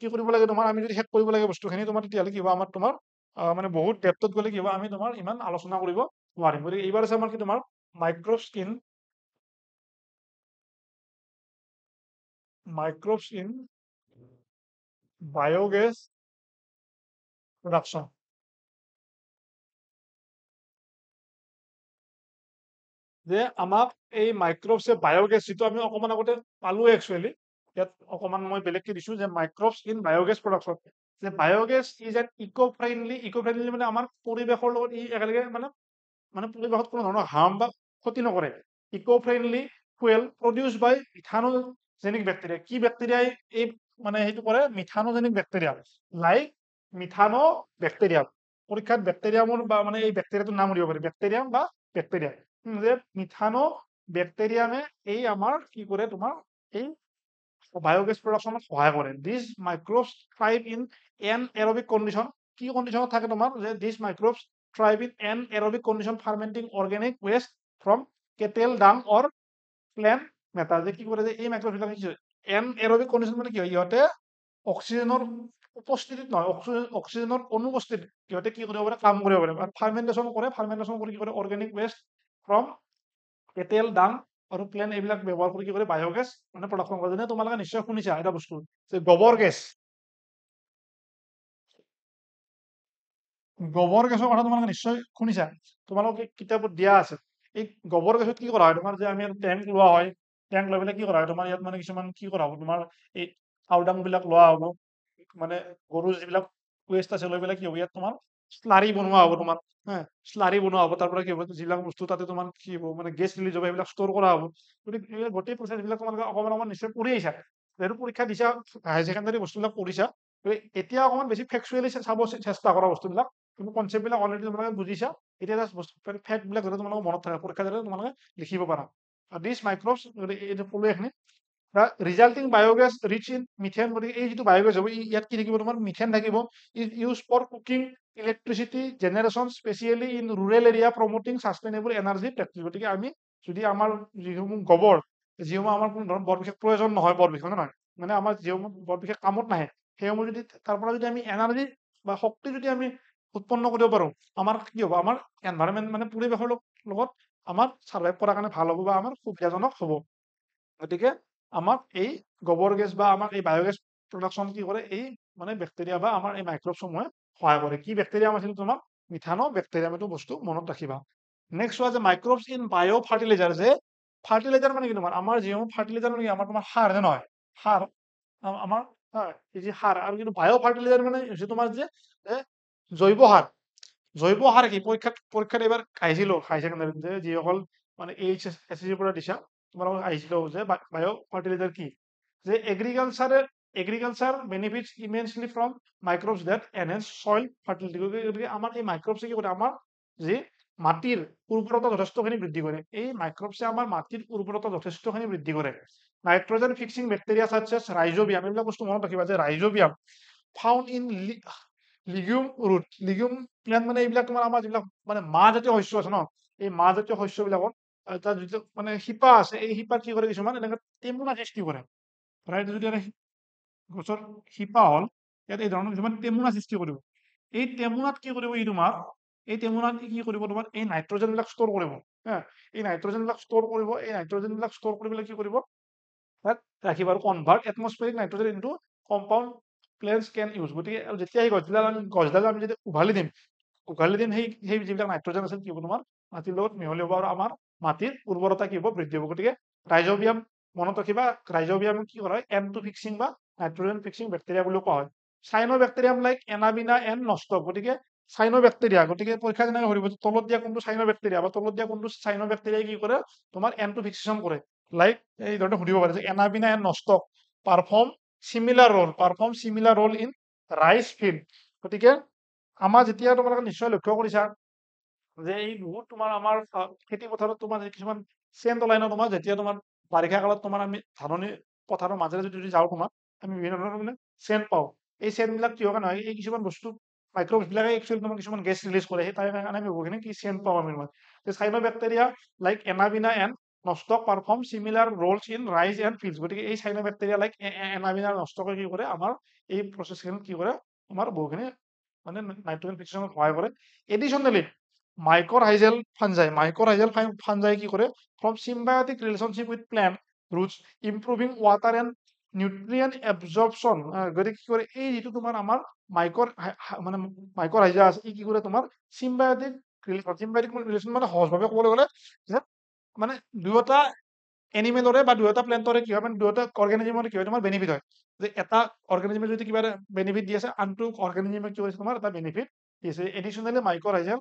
কি কৰিব লাগে, তোমাৰ আমি যদি শেষ কৰিব লাগে বস্তুখিনি, তোমাৰ তেতিয়াহ'লে কি হ'ব, আমাৰ তোমাৰ মানে বহুত ডেপথত গ'লে কি হ'ব, আমি তোমাৰ ইমান আলোচনা কৰিব নোৱাৰিম। গতিকে এইবাৰ আছে আমাৰ কি, তোমাৰ মাইক্ৰ'বছ ইন বায়োগেছ প্ৰডাকশ্যন। যে আমাক এই মাইক্ৰ'বছে বায়োগেছ, যিটো আমি অকণমান আগতে পালোঁ একচুৱেলি, ইয়াত অকণমান মই বেলেগকে দিছোঁ যে মাইক্ৰ'বছ ইন বায়োগেছ প্ৰডাকশ্যন, যে biogas is an eco' friendly মানে আমাৰ পৰিৱেশৰ লগত ই একেলগে মানে মানে পৰিৱেশত কোনো ধৰণৰ হাৰ্ম বা ক্ষতি নকৰে। ইক' ফ্ৰেণ্ডলি ফুৱেল প্ৰডিউচ বাই মিথানোজেনিক বেক্টেৰিয়া। কি বেক্টেৰিয়াই এই মানে সেইটো কৰে, মিথানোজেনিক বেক্টেৰিয়া, লাইক মিথানো বেক্টেৰিয়া। পৰীক্ষাত বেক্টেৰিয়ামৰ বা মানে এই বেক্টেৰিয়াটোৰ নাম দিব পাৰি, বেক্টেৰিয়াম বা বেক্টেৰিয়া। যে মিথানো বেক্টেৰিয়ামে এই আমাৰ কি কৰে, তোমাৰ এই বায়োগেছ প্ৰডাকশ্যনত সহায় কৰে। This microbes thrive in anaerobic condition. কি কণ্ডিশ্যনত থাকে তোমাৰ, যে this microbes thrive in anaerobic condition fermenting organic waste from cattle dung or plant matter. যে কি কৰে, যে এই মাইক্ৰ'বছবিলাকে কি হয়, এন এৰবিক কণ্ডিশ্যন মানে কি হয়, ইহঁতে অক্সিজেনৰ উপস্থিতিত নহয়, অক্সিজেনৰ অনুপস্থিতিত সিহঁতে কি কৰিব পাৰে, কাম কৰিব পাৰে। ফাৰ্মেন্টেশ্যন কৰি কি কৰে, অৰ্গেনিক ৱেষ্ট ফ্ৰম কেটেল ডাং আৰু প্লেন এইবিলাক ব্যৱহাৰ কৰি কি কৰে, বায়োগেছ মানে প্ৰডাকশ্যন কৰে। যেনে তোমালোকে নিশ্চয় শুনিছা এটা বস্তু, যে গোবৰ গেছৰ কথা তোমালোকে নিশ্চয় শুনিছা, তোমালোকে কিতাপত দিয়া আছে। এই গোবৰ গেছত কি কৰা হয়, তোমাৰ যে আমি টেংক লোৱা হয়, টেংক লৈ পেলাই কি কৰা হয়, তোমাৰ ইয়াত মানে কিছুমান কি কৰা হ'ব, তোমাৰ এই আউডাং বিলাক লোৱা হ'ব, মানে গৰুৰ যিবিলাক ৱেষ্ট আছে লৈ পেলাই কি হ'ব, ইয়াত তোমাৰ স্লাৰি বনোৱা হ'ব, তোমাৰ স্লাৰি বনোৱা হ'ব। তাৰ পৰা কি হ'ব, যিবিলাক বস্তু তাতে তোমাৰ কি হ'ব, মানে গেছ ৰিলিজ হ'ব, সেইবিলাক ষ্ট'ৰ কৰা হ'ব। গতিকে এই গোটেই প্ৰচেছ বিলাক তোমালোকে অকণমান অকণমান নিশ্চয় পঢ়ি আহিছা, যিহেতু পৰীক্ষা দিছা, হায়াৰ ছেকেণ্ডাৰী বস্তুবিলাক পঢ়িছা। এতিয়া অকণমান বেছি ফেকচুৱেলি চাব চেষ্টা কৰা বস্তুবিলাক, কিন্তু কনচেপ্ট বিলাক অলৰেডি তোমালোকে বুজিছা। এতিয়া জাষ্ট বস্তু ফেক্ট বিলাক যাতে তোমালোকে মনত থাকে, পৰীক্ষা যাতে তোমালোকে লিখিব পাৰা। দিছ মাইক্ৰ'বছ, এইটো ক'লো এইখিনি। ৰিজাল্টিং বায়োগেছ ৰিচ ইন মিথেন। গতিকে এই যিটো বায়োগেছ হ'ব, ইয়াত কি থাকিব, তোমাৰ মিথেন থাকিব। Is use for cooking, electricity generation, especially in rural area, promoting sustainable energy practice. গতিকে আমি যদি আমাৰ যিসমূহ গোবৰ, যিসমূহ আমাৰ কোনো ধৰণৰ বৰ বিশেষ প্ৰয়োজন নহয়, বৰ বিশেষ নহয়, মানে আমাৰ যিসমূহ বৰ বিশেষ কামত নাহে, সেইসমূহ যদি তাৰ পৰা যদি আমি এনাৰ্জি বা শক্তি যদি আমি উৎপন্ন কৰিব পাৰোঁ, আমাৰ কি হ'ব, আমাৰ এনভাইৰনমেণ্ট মানে পৰিৱেশৰ লগত আমাৰ ছাৰ্ভাইভ কৰাৰ কাৰণে ভাল হ'ব, বা আমাৰ সুবিধাজনক হ'ব। গতিকে আমাক এই গোবৰ গেছ বা আমাক এই বায়োগেছ প্ৰডাকশ্যন কি কৰে, এই মানে বেক্টেৰিয়া বা আমাৰ এই মাইক্ৰ'বসমূহে সহায় কৰে। কি বেক্টেৰিয়াম আছিল, তোমাৰ মিথানো বেক্টেৰিয়াম, এইটো বস্তু মনত ৰাখিবা। নেক্সট চোৱা, যে মাইক্ৰ'বছ ইন বায়' ফাৰ্টিলাইজাৰ। যে ফাৰ্টিলাইজাৰ মানে কি, তোমাৰ আমাৰ যিসমূহ ফাৰ্টিলাইজাৰ মানে কি, আমাৰ তোমাৰ সাৰ যে নহয়, সাৰ আমাৰ এই যে সাৰ, আৰু কিন্তু বায়' ফাৰ্টিলাইজাৰ মানে হৈছে তোমাৰ যে জৈৱ সাৰ। জৈৱ সাৰ কি, পৰীক্ষাত এইবাৰ আহিছিলো হায়াৰ ছেকেণ্ডাৰীত, যে যিসকল মানে HSC পৰা দিছা, তোমালোকক আহিছিলো যে বায়' ফাৰ্টিলাইজাৰ কি, যে agriculture benefits immensely from microbes that enhance soil fertility. গতিকে আমাৰ এই মাইক্ৰ'বছে কি কৰে, আমাৰ যি মাটিৰ উৰ্বৰতা যথেষ্টখিনি বৃদ্ধি কৰে। এই মাইক্ৰ'বছে আমাৰ মাটিৰ উৰ্বৰতা যথেষ্টখিনি বৃদ্ধি কৰে। Nitrogen fixing bacteria such rhizobium, এইবিলাক বস্তু মনত ৰাখিবা, যে rhizobium found in legume root, legume plant, মানে এইবিলাক তোমাৰ আমাৰ যিবিলাক মানে মাহজাতীয় শস্য আছে ন, এই মাহজাতীয় শস্যবিলাকত তাৰ যিটো মানে শিপা আছে, এই শিপাত কি কৰে, কিছুমান এনেকে টেমুনা সৃষ্টি কৰে। ৰাইট, যদি এটা গছৰ শিপা হ'ল, ইয়াত এই ধৰণৰ কিছুমান টেমুনা সৃষ্টি কৰিব। এই টেমুনাত কি কৰিব, এই টেমুনাত কি কৰিব, তোমাৰ এই নাইট্ৰজেনবিলাক ষ্ট'ৰ কৰিব। এই নাইট্ৰজেনবিলাক ষ্ট'ৰ কৰিব, এই নাইট্ৰজেনবিলাক ষ্ট'ৰ কৰি পেলাই কি কৰিব, তাত ৰাখিব, আৰু convert এটমস্ফেৰিক nitrogen into compound plants কেন ইউজ। গতিকে যেতিয়া এই গছডাল আমি যদি উঘালি দিম, সেই যিবিলাক নাইট্ৰজেন আছে কি হ'ব, তোমাৰ মাটিৰ লগত মিহলি হ'ব, আৰু আমাৰ মাটিৰ উৰ্বৰতা কি হ'ব, বৃদ্ধি হ'ব। গতিকে ৰাইজোবিয়াম মনত ৰাখিবা, ৰাইজোবিয়াম কি কৰা হয়, M2 ফিক্সিং বা নাইট্ৰজেন ফিক্সিং বেক্টেৰিয়া বুলিও কোৱা হয়। চাইনোবেক্টেৰিয়াম লাইক এনাবিনা এণ্ড নষ্ট। গতিকে চাইনোবেক্টেৰিয়া, গতিকে পৰীক্ষা যেনেকৈ সুধিব, তলত দিয়া কোনটো চাইনোবেক্টেৰিয়া বা তলত দিয়া কোনটো চাইনোবেক্টেৰিয়াই কি কৰে, তোমাৰ M2 ফিক্সেশ্যন কৰে। লাইক এই ধৰণে সুধিব পাৰে, যে এনাবিনা এণ্ড নষ্ট perform similar role in rice field. গতিকে আমাৰ যেতিয়া তোমালোকে নিশ্চয় লক্ষ্য কৰিছা, যে এই বহুত তোমাৰ আমাৰ খেতি পথাৰত তোমাৰ কিছুমান চেণ্ট ওলাই ন তোমাৰ যেতিয়া তোমাৰ বাৰিষা কালত তোমাৰ আমি ধাননি পথাৰৰ মাজেৰে যদি যাওঁ তোমাৰ আমি বিভিন্ন ধৰণৰ মানে চেণ্ট পাওঁ। এই চেণ্ট বিলাক কিহৰ কাৰণে হয় এই কিছুমান বস্তু মাইক্ৰ'বছ বিলাকে একচুৱেলি তোমাৰ কিছুমান গেছ ৰিলিজ কৰে সেই তাৰ কাৰণে আমি বহুখিনি কি চেণ্ট পাওঁ আমি cyanobacteria like anabaena and nostoc perform similar roles in rice and fields গতিকে এই চাইনোবেক্টেৰিয়া লাইক এনাবিনা নষ্টকে কি কৰে আমাৰ এই প্ৰচেছখিনি কি কৰে আমাৰ বহুখিনি মানে নাইট্ৰজেন ফিক্সনত সহায় কৰে এডিশ্যনেলি মাইক্ৰ'হাইজেল ফাঞ্জাই কি কৰে form symbiotic relationship with plant roots improving water and nutrient absorption গতিকে কি কৰে এই যিটো তোমাৰ আমাৰ মানে মাইক্ৰ'হাইজা আছে ই কি কৰে তোমাৰ চিম্বায়টিক ৰিলেশ্যন মানে সহজভাৱে ক'বলৈ গ'লে যে মানে দুয়োটা এনিমেলৰে বা দুয়োটা প্লেণ্টৰে কি হয় মানে দুয়োটা অৰ্গেনিজমৰে কি হয় তোমাৰ বেনিফিট হয় যে এটা অৰ্গেনিজমে যদি কিবা এটা বেনিফিট দি আছে আনটো অৰ্গেনিজমে কি কৰিছে তোমাৰ এটা বেনিফিট দি আছে এডিশ্যনেলি মাইক্ৰ'হাইজেল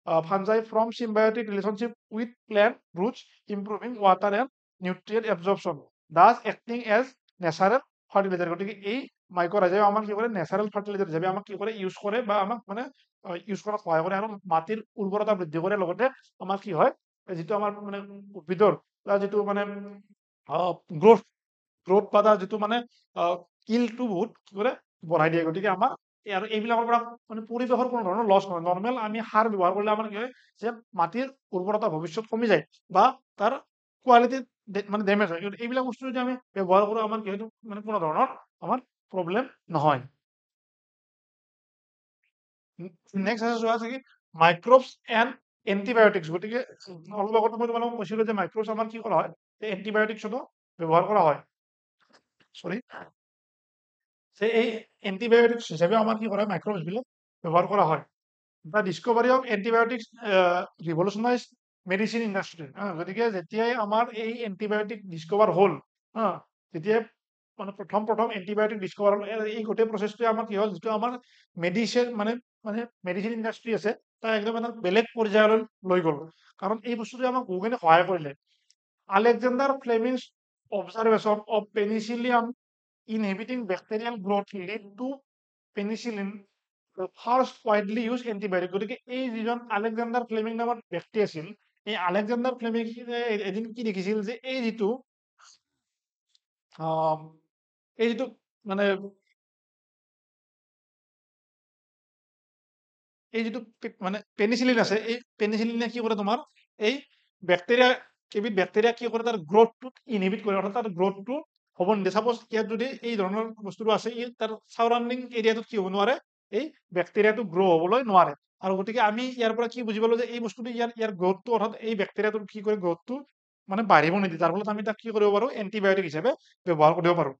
fungi from symbiotic relationship with plant roots, improving water and nutrient absorption, thus acting as natural fertilizer. গতিকে এই মাইক্ৰ'ৰাইজাই আমাক কি কৰে ন্যাচাৰাল ফাৰ্টিলাইজাৰ হিচাপে আমাক কি কৰে ইউজ কৰে বা আমাক মানে ইউজ কৰাত সহায় কৰে আৰু মাটিৰ উৰ্বৰতা বৃদ্ধি কৰে লগতে আমাৰ কি হয় যিটো আমাৰ মানে উদ্ভিদৰ যিটো মানে গ্ৰোথ গ্ৰোথ বা তাৰ যিটো মানে কিলটো বহুত কি কৰে বঢ়াই দিয়ে গতিকে আমাৰ আৰু এইবিলাকৰ পৰা মানে পৰিৱেশৰ কোনো ধৰণৰ লছ নহয় নৰ্মেল আমি সাৰ ব্যৱহাৰ কৰিলে আমাৰ কি হয় যে মাটিৰ উৰ্বৰতা ভৱিষ্যত কমি যায় বা তাৰ কোৱালিটি মানে ডেমেজ হয় কিন্তু এইবিলাক বস্তু যদি আমি ব্যৱহাৰ কৰোঁ আমাৰ কি হয় মানে কোনো ধৰণৰ আমাৰ প্ৰব্লেম নহয় নেক্সট আছে চোৱা আছে কি মাইক্ৰ'বছ এণ্ড এণ্টিবায়'টিক্স গতিকে অলপ আগতে মই তোমালোকক কৈছিলোঁ যে মাইক্ৰ'বছ আমাৰ কি কৰা হয় এণ্টিবায়'টিক্সতো ব্যৱহাৰ কৰা হয় সৰি যে এই এণ্টিবায়'টিক্স হিচাপে আমাৰ কি কৰা হয় মাইক্ৰ'বছ বিলাক ব্যৱহাৰ কৰা হয় the discovery of antibiotics revolutionize medicine industry গতিকে যেতিয়াই আমাৰ এই এণ্টিবায়'টিক ডিস্কভাৰ হ'ল তেতিয়াই মানে প্ৰথম এণ্টিবায়'টিক ডিস্কভাৰ হ'ল এই গোটেই প্ৰচেছটোৱে আমাৰ কি হ'ল যিটো আমাৰ মেডিচিন মানে মানে মেডিচিন ইণ্ডাষ্ট্ৰি আছে তাক একদম এটা বেলেগ পৰ্যায়লৈ লৈ গ'ল কাৰণ এই বস্তুটোৱে আমাক বহুখিনি সহায় কৰিলে Alexander Fleming's observation of penicillium inhibiting bacterial growth lead to penicillin the first widely used antibiotic গতিকে এই যিজন আলেকজাণ্ডাৰ ফ্লেমিং নামৰ ব্যক্তি আছিল এই আলেকজাণ্ডাৰ ফ্লেমিং এদিন কি দেখিছিল যে আহ, এই যিটো মানে এই যিটো মানে পেনিচিলিন আছে এই পেনিচিলিনে কি কৰে তোমাৰ এই বেক্টেৰিয়া কেইবিধ বেক্টেৰিয়া কি কৰে তাৰ গ্ৰোথটোক ইনহিবিট কৰে অৰ্থাৎ তাৰ গ্ৰোথটো হ'ব নিদিয়ে চাপ'জ ইয়াত যদি এই ধৰণৰ বস্তুটো আছে ই তাৰ চাৰাউণ্ডিং এৰিয়াটোত কি হ'ব নোৱাৰে এই বেক্টেৰিয়াটো গ্ৰ' হ'বলৈ নোৱাৰে আৰু গতিকে আমি ইয়াৰ পৰা কি বুজি পালো যে এই বস্তুটো ইয়াৰ গ্ৰোথটো অৰ্থাৎ এই বেক্টেৰিয়াটোৰ কি কৰে গ্ৰোথটো মানে বাঢ়িব নিদিয়ে যাৰ ফলত আমি তাক কি কৰিব পাৰো এণ্টিবায়'টিক হিচাপে ব্যৱহাৰ কৰিব পাৰো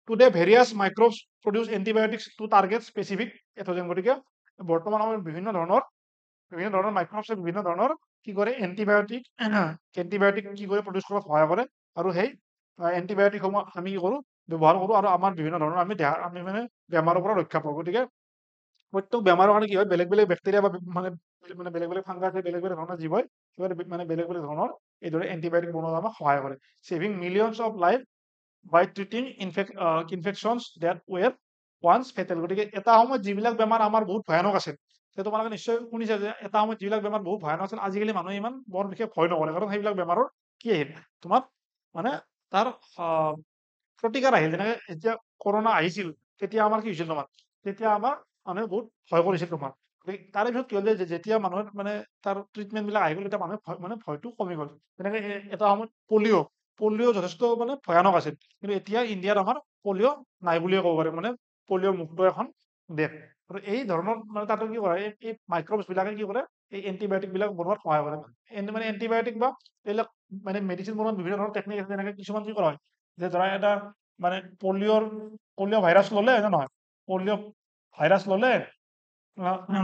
today various microbes produce antibiotics to target specific pathogen গতিকে বৰ্তমান সময়ত বিভিন্ন ধৰণৰ মাইক্ৰ'বছে বিভিন্ন ধৰণৰ কি কৰে এণ্টিবায়'টিক কি কৰে প্ৰডিউচ কৰাত সহায় কৰে আৰু সেই এণ্টিবায়'টিকসমূহ আমি কি কৰোঁ ব্যৱহাৰ কৰোঁ আৰু আমাৰ বিভিন্ন ধৰণৰ আমি মানে বেমাৰৰ পৰা ৰক্ষা পাওঁ গতিকে প্ৰত্যেক বেমাৰৰ কাৰণে কি হয় বেলেগ বেলেগ বেক্টেৰিয়া বা মানে বেলেগ বেলেগ ফাংগাছ বেলেগ বেলেগ ধৰণৰ জীৱ মানে বেলেগ বেলেগ ধৰণৰ এইদৰে এণ্টিবায়'টিক বনোৱাত আমাক সহায় কৰে saving millions of life by treating infections that were once fatal গতিকে এটা সময়ত যিবিলাক বেমাৰ আমাৰ বহুত ভয়ানক আছিল তোমালোকে নিশ্চয় শুনিছা যে এটা সময়ত যিবিলাক বেমাৰ বহুত ভয়ানক আছিল আজিকালি মানুহে ইমান বৰ বিশেষ ভয় নকৰে কাৰণ সেইবিলাক বেমাৰৰ কি আহিল তোমাৰ মানে তাৰ প্ৰতিকাৰ আহিল যেনেকে যেতিয়া কৰোণা আহিছিল তেতিয়া আমাৰ কি হৈছিল তোমাৰ তেতিয়া আমাৰ মানুহে বহুত ভয় কৰিছিল তোমাৰ তাৰে পিছত কি হ'ল যে যেতিয়া মানুহৰ মানে তাৰ ট্ৰিটমেণ্ট বিলাক আহি গ'ল তেতিয়া মানুহে মানে ভয়টো কমি গ'ল যেনেকে এটা সময়ত পলিঅ' যথেষ্ট মানে ভয়ানক আছিল কিন্তু এতিয়া ইণ্ডিয়াত আমাৰ পলিঅ' নাই বুলিয়ে ক'ব পাৰি মানে পলিঅ' মুক্ত এখন দেশ আৰু এই ধৰণৰ মানে তাতো কি কৰে এই মাইক্ৰ'বছ বিলাকে কি কৰে এই এণ্টিবায়'টিক বিলাক বনোৱাত সহায় কৰে মানে এণ্টিবায়'টিক বা এইবিলাক মানে মেডিচিন বনোৱাত বিভিন্ন ধৰণৰ টেকনিক আছে যেনেকে কিছুমান কি কৰা হয় যে ধৰা এটা মানে পলিঅ' ভাইৰাছ ল'লে নে নহয় পলিঅ' ভাইৰাছ ল'লে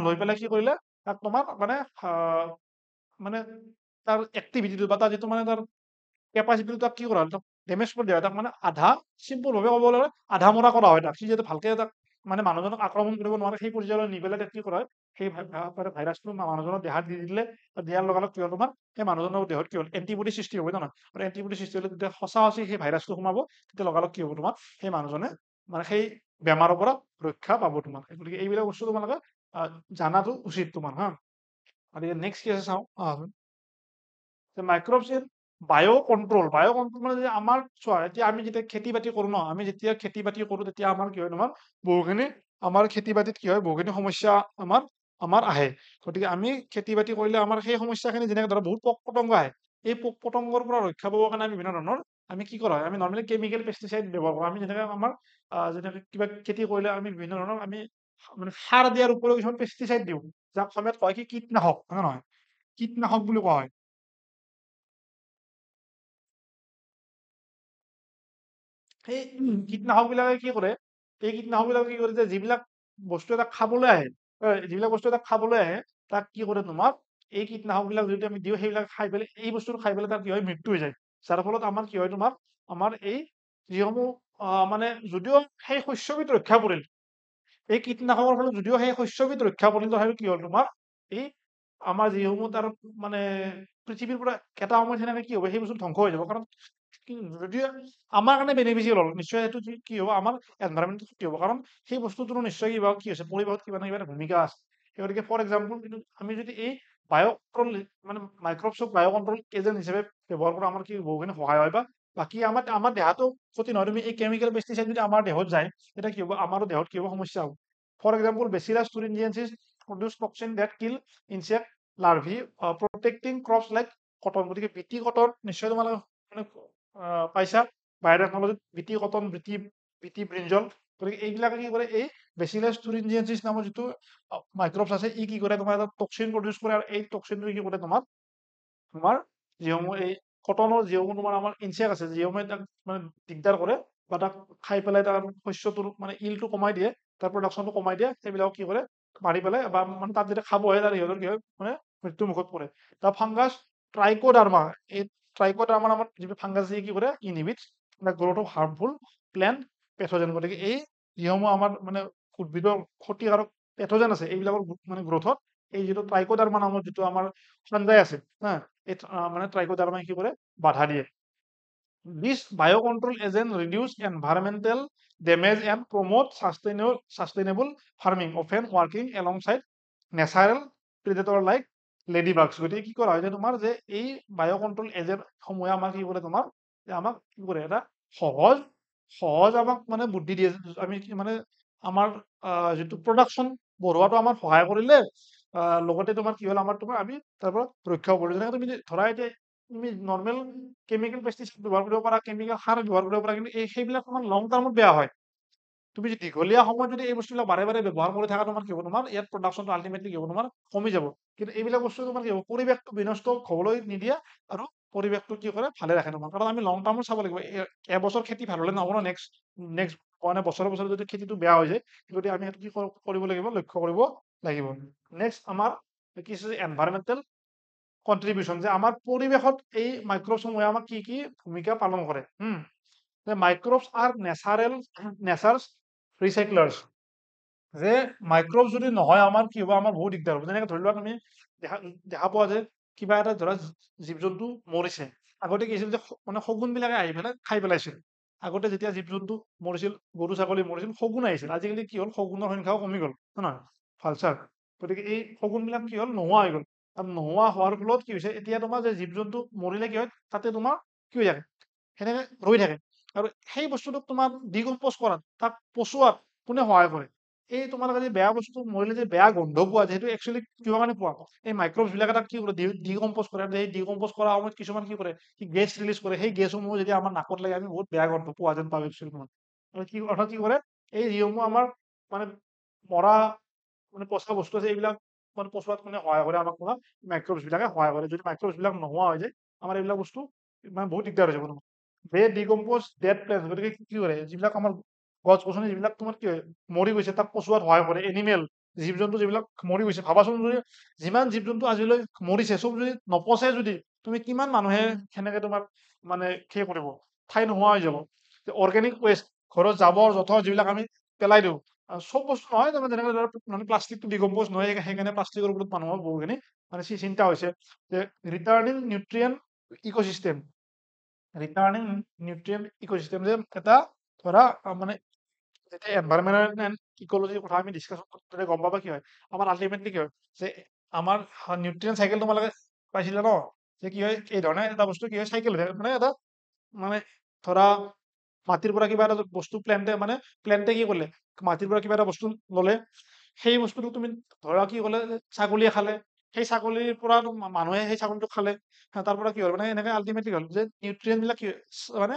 লৈ পেলাই কি কৰিলে তাক তোমাৰ মানে তাৰ এক্টিভিটিটো বা তাৰ যিটো মানে তাৰ কেপাচিটিটো তাক কি কৰা হয় তাক ডেমেজ কৰি দিয়া হয় তাক মানে আধা চিম্পল ভাৱে ক'ব গ'লে আধা মৰা কৰা হয় তাক সি যাতে ভালকে তাক মানে মানুহজনক আক্ৰমণ কৰিব নোৱাৰে সেই পৰ্যায়লৈ নি পেলাই তাক কি কৰা হয় সেই ভাইৰাছটো মানুহজনৰ দেহাত দি দিলে দিয়াৰ লগে লগে কি হ'ল তোমাৰ সেই মানুহজনৰ দেহত কি হ'ল এণ্টিবডি সৃষ্টি হ'ব নহয় আৰু এণ্টিবডি সৃষ্টি হ'লে যেতিয়া সঁচি সেই ভাইৰাছটো সোমাব তেতিয়া লগালগ কি হ'ব তোমাৰ সেই মানুহজনে মানে সেই বেমাৰৰ পৰা ৰক্ষা পাব তোমাৰ গতিকে এইবিলাক বস্তু তোমালোকে জানাটো উচিত তোমাৰ হা আৰু নেক্সট কি আছে চাওঁ মাইক্ৰবছ ইন বায়' কণ্ট্ৰল মানে যে আমাৰ চোৱা এতিয়া আমি যেতিয়া খেতি বাতি কৰো ন আমি যেতিয়া খেতি বাতি কৰো তেতিয়া আমাৰ কি হয় তোমাৰ বহুখিনি আমাৰ খেতি বাতিত কি হয় বহুখিনি সমস্যা আমাৰ আমাৰ আহে গতিকে আমি খেতি বাতি কৰিলে আমাৰ সেই সমস্যাখিনি যেনেকে ধৰা বহুত পোক পতংগ আহে এই পোক পতংগৰ পৰা ৰক্ষা পাবৰ কাৰণে আমি বিভিন্ন ধৰণৰ আমি কি কৰা হয় আমি নৰ্মেলি কেমিকেল পেষ্টিচাইড ব্যৱহাৰ কৰোঁ আমি যেনেকে আমাৰ যেনেকে কিবা খেতি কৰিলে আমি বিভিন্ন ধৰণৰ আমি মানে সাৰ দিয়াৰ উপৰিও কিছুমান পেষ্টিচাইড দিওঁ যাক অসমীয়াত কয় কি কীটনাশক হয় নে নহয় কীটনাশক বুলি কোৱা হয় সেই কীটনাশক বিলাকে কি কৰে এই কীটনাশক বিলাকে কি কৰে যে যিবিলাক বস্তু এটা খাবলৈ আহে যিবিলাক বস্তু এটা খাবলৈ আহে তাক কি কৰে তোমাৰ এই কীটনাশক বিলাক যদি আমি দিওঁ সেইবিলাক খাই পেলাই এই বস্তুটো খাই পেলাই তার কি হয় মৃত্যু হৈ যায় যাৰ ফলত আমাৰ কি হয় তোমাৰ আমাৰ এই যিসমূহ মানে যদিও সেই শস্যবিধ ৰক্ষা পৰিল এই কীটনাশকৰ ফলত যদিও সেই শস্যবিধ ৰক্ষা পৰিল তথাপিও কি হ'ল তোমাৰ এই আমাৰ যিসমূহ তাৰ মানে পৃথিৱীৰ পৰা এটা সময়ত সেনেকে কি হ'ব সেই বস্তু ধ্বংস হৈ যাব কাৰণ যদিও আমাৰ কাৰণে বেনিফিচিয়েল হ'ল নিশ্চয় সেইটো কি হ'ব আমাৰ এনভাইৰমেণ্টত ক্ষতি হ'ব কাৰণ সেই বস্তুটোৰ নিশ্চয় কিবা কি হৈছে পৰিৱেশত কিবা নহয় কিবা এটা ভূমিকা আছে সেই গতিকে ফৰ এক্সাম্পল কিন্তু আমি যদি এই বায়' কণ্ট্ৰল মানে মাইক্ৰবছক বায়' কণ্ট্ৰল এজেণ্ট হিচাপে ব্যৱহাৰ কৰা আমাৰ কি বহুখিনি সহায় হয় বা বাকী আমাৰ দেহাটো ক্ষতি নহয় তুমি এই কেমিকেল পেষ্টিচাইড যদি আমাৰ দেহত যায় তেতিয়া কি হ'ব আমাৰো দেহত কি হ'ব সমস্যা হ'ব for example bacillus thuringiensis produce toxin that kill insect larvae protecting crops like cotton গতিকে বিটি কটন নিশ্চয় তোমালোকে মানে পাইছা বায়'টেকনলজিত বিটি কটন বিটি ব্ৰিঞ্জল গতিকে এইবিলাকে কি কৰে এই বেচিলাছ তুৰিনজিয়েনচিছ নামৰ যিটো মাইক্ৰবছ আছে ই কি কৰে তোমাৰ এটা টক্সিন প্ৰডিউচ কৰে আৰু এই টক্সিনটোৱে কি কৰে তোমাৰ তোমাৰ যিসমূহ এই কটনৰ যিসমূহ তোমাৰ আমাৰ ইনচেক্ট আছে যিসমূহে তাক মানে দিগদাৰ কৰে বা তাক খাই পেলাই তাৰ শস্যটোৰ মানে ইলটো কমাই দিয়ে তাৰ প্ৰডাকশ্যনটো কমাই দিয়ে সেইবিলাক কি কৰে মাৰি পেলাই বা মানে তাত যেতিয়া খাব আহে তাৰ সিহঁতৰ কি হয় মানে মৃত্যুৰ মুখত পৰে তাৰ ফাংগাছ ট্ৰাইকোডাৰ্মা এই ট্ৰাইকোডাৰ্মা নামৰ যিটো ফাংগাছ কি কৰে inhibits the growth of harmful plant pathogen গতিকে এই যিসমূহ আমাৰ মানে উদ্ভিদৰ ক্ষতিকাৰক পেথোজেন আছে এইবিলাকৰ মানে গ্ৰথত এই যিটো ট্ৰাইকোডাৰ্মা নামৰ যিটো আমাৰ ফাংগাই আছে হা এই মানে ট্ৰাইকোডাৰ্মাই কি কৰে বাধা দিয়ে This biocontrol agent reduce environmental damage and promote sustainable farming, often working alongside natural predator like ladybugs. গতিকে কি কৰা হয় যে তোমাৰ যে এই বায়'কণ্ট্ৰল এজেন্ট সমূহে আমাক কি কৰে তোমাৰ যে আমাক কি কৰে এটা সহজ সহজ আমাক মানে বুদ্ধি দিয়ে আমি মানে আমাৰ যিটো প্ৰডাকশ্যন বঢ়োৱাটো আমাৰ সহায় কৰিলে লগতে তোমাৰ কি হ'ল আমাৰ তোমাৰ আমি তাৰ পৰা ৰক্ষাও পৰিলোঁ যেনেকে তুমি ধৰা এতিয়া তুমি নৰ্মেল কেমিকেল পেষ্টিচাইড ব্যৱহাৰ কৰিব পাৰা কেমিকেল সাৰ ব্যৱহাৰ কৰিব পাৰা কিন্তু সেইবিলাক তোমাৰ লং টাৰ্মত বেয়া হয় তুমি যদি দীঘলীয়া সময়ত যদি এই বস্তুবিলাক বাৰে বাৰে ব্যৱহাৰ কৰি থাকা তোমাৰ কি হ'ব তোমাৰ ইয়াত প্ৰডাকশ্যনটো আল্টিমেটলি কি হ'ব তোমাৰ কমি যাব কিন্তু এইবিলাক বস্তু তোমাৰ কি হ'ব পৰিৱেশটো বিনষ্ট হ'বলৈ নিদিয়ে আৰু পৰিৱেশটো কি কৰে ভালে ৰাখে তোমাৰ কাৰণ আমি লং টাৰ্মত চাব লাগিব এবছৰ খেতি ভাল হ'লে নহ'ব ন নেক্সট মানে বছৰে বছৰে যদি খেতিটো বেয়া হৈ যায় গতিকে আমি সেইটো কি কৰিব লাগিব লক্ষ্য কৰিব লাগিব নেক্সট আমাৰ কি আছে এনভাইৰমেণ্টেল কন্ট্ৰিবিউশন যে আমাৰ পৰিৱেশত এই মাইক্ৰবসমূহে আমাক কি কি ভূমিকা পালন কৰে যে মাইক্ৰবছ আৰ নেচাৰ্ছ ৰিচাইক্লাৰ্ছ যে মাইক্ৰব যদি নহয় আমাৰ কি হ'ব আমাৰ বহুত দিগদাৰ হ'ব যেনেকে ধৰি লোৱা তুমি দেখা পোৱা যে কিবা এটা ধৰা জীৱ জন্তু মৰিছে আগতে কি হৈছিল যে মানে শগুন বিলাকে আহি পেলাই খাই পেলাইছিল আগতে যেতিয়া জীৱ জন্তু মৰিছিল গৰু ছাগলী মৰিছিল শগুন আহিছিল আজিকালি কি হ'ল শগুনৰ সংখ্যাও কমি গ'ল হয় নহয় ফালচাৰ গতিকে এই শগুন বিলাক কি হ'ল নোহোৱা হৈ গ'ল আৰু নোহোৱা হোৱাৰ ফলত কি হৈছে এতিয়া তোমাৰ যে জীৱ জন্তু মৰিলে কি হয় তাতে তোমাৰ কি হৈ থাকে সেনেকে ৰৈ থাকে আৰু সেই বস্তুটোক তোমাৰ ডিকম্প'জ কৰাত তাক পচোৱাত কোনে সহায় কৰে এই তোমালোকে যে বেয়া বস্তু মৰিলে যে বেয়া গোন্ধ পোৱা যায় সেইটো একচুৱেলি কিহৰ কাৰণে পোৱা এই মাইক্ৰবছ বিলাকে তাক কি কৰে ডিকম্প'জ কৰে সেই ডিকম্প'জ কৰাৰ সময়ত কিছুমান কি কৰে সি গেছ ৰিলিজ কৰে সেই গেছসমূহ যদি আমাৰ নাকত লাগে আমি বহুত বেয়া গন্ধ পোৱা যেন পাওঁ একচুৱেলি আৰু কি অৰ্থাৎ কি কৰে এই যিসমূহ আমাৰ মানে মৰা মানে পচা বস্তু আছে এইবিলাক মানে পচোৱাত কোনে সহায় কৰে আমাক তোমাৰ মাইক্ৰবছ বিলাকে সহায় কৰে যদি মাইক্ৰবছ বিলাক নোহোৱা হৈ যায় আমাৰ এইবিলাক বস্তু মানে বহুত দিগদাৰ হৈ যাব তোমাৰ দে ডিকম্প'জ ডেড প্লেন্টছ গতিকে কি কৰে যিবিলাক আমাৰ গছ গছনি যিবিলাক তোমাৰ কি হয় মৰি গৈছে তাক পচোৱাত সহায় কৰে এনিমেল জীৱ জন্তু যিবিলাক মৰি গৈছে ভাবাচোন যদি যিমান জীৱ জন্তু আজিলৈ মৰিছে চব যদি নপচে যদি তুমি কিমান মানুহে সেনেকে তোমাৰ মানে সেই কৰিব ঠাই নোহোৱা হৈ যাব অৰ্গেনিক ৱেষ্ট ঘৰত জাবৰ জোথৰ যিবিলাক আমি পেলাই দিওঁ চব বস্তু নহয় তাৰমানে যেনেকে ধৰা মানে প্লাষ্টিকটো ডিকম্প'জ নহয় সেইকাৰণে প্লাষ্টিকৰ ওপৰত মানুহৰ বহুখিনি মানে চিন্তা হৈছে যে returning nutrient ecosystem returning nutrient ecosystem যে এটা ধৰা মানে যেতিয়া এনভাইৰনমেন্ট এণ্ড ইক'লজিৰ কথা আমি ডিছকাছ তেতিয়া গম পাবা কি হয় আমাৰ আল্টিমেটলি কি হয় যে আমাৰ নিউট্ৰিয়েন চাইকেল তোমালোকে পাইছিলা ন যে কি হয় এই ধৰণে এটা বস্তু কি হয় চাইকেল হৈ থাকে মানে এটা মানে ধৰা মাটিৰ পৰা কিবা এটা বস্তু প্লেণ্টে কি কৰিলে মাটিৰ পৰা কিবা এটা বস্তু ললে সেই বস্তুটো তুমি ধৰা কি ক'লে যে ছাগলীয়ে খালে সেই ছাগলীৰ পৰা মানুহে সেই ছাগলীটো খালে তাৰ পৰা কি হ'ল মানে এনেকে আল্টিমেটলি হ'ল যে নিউট্ৰিয়েন বিলাক মানে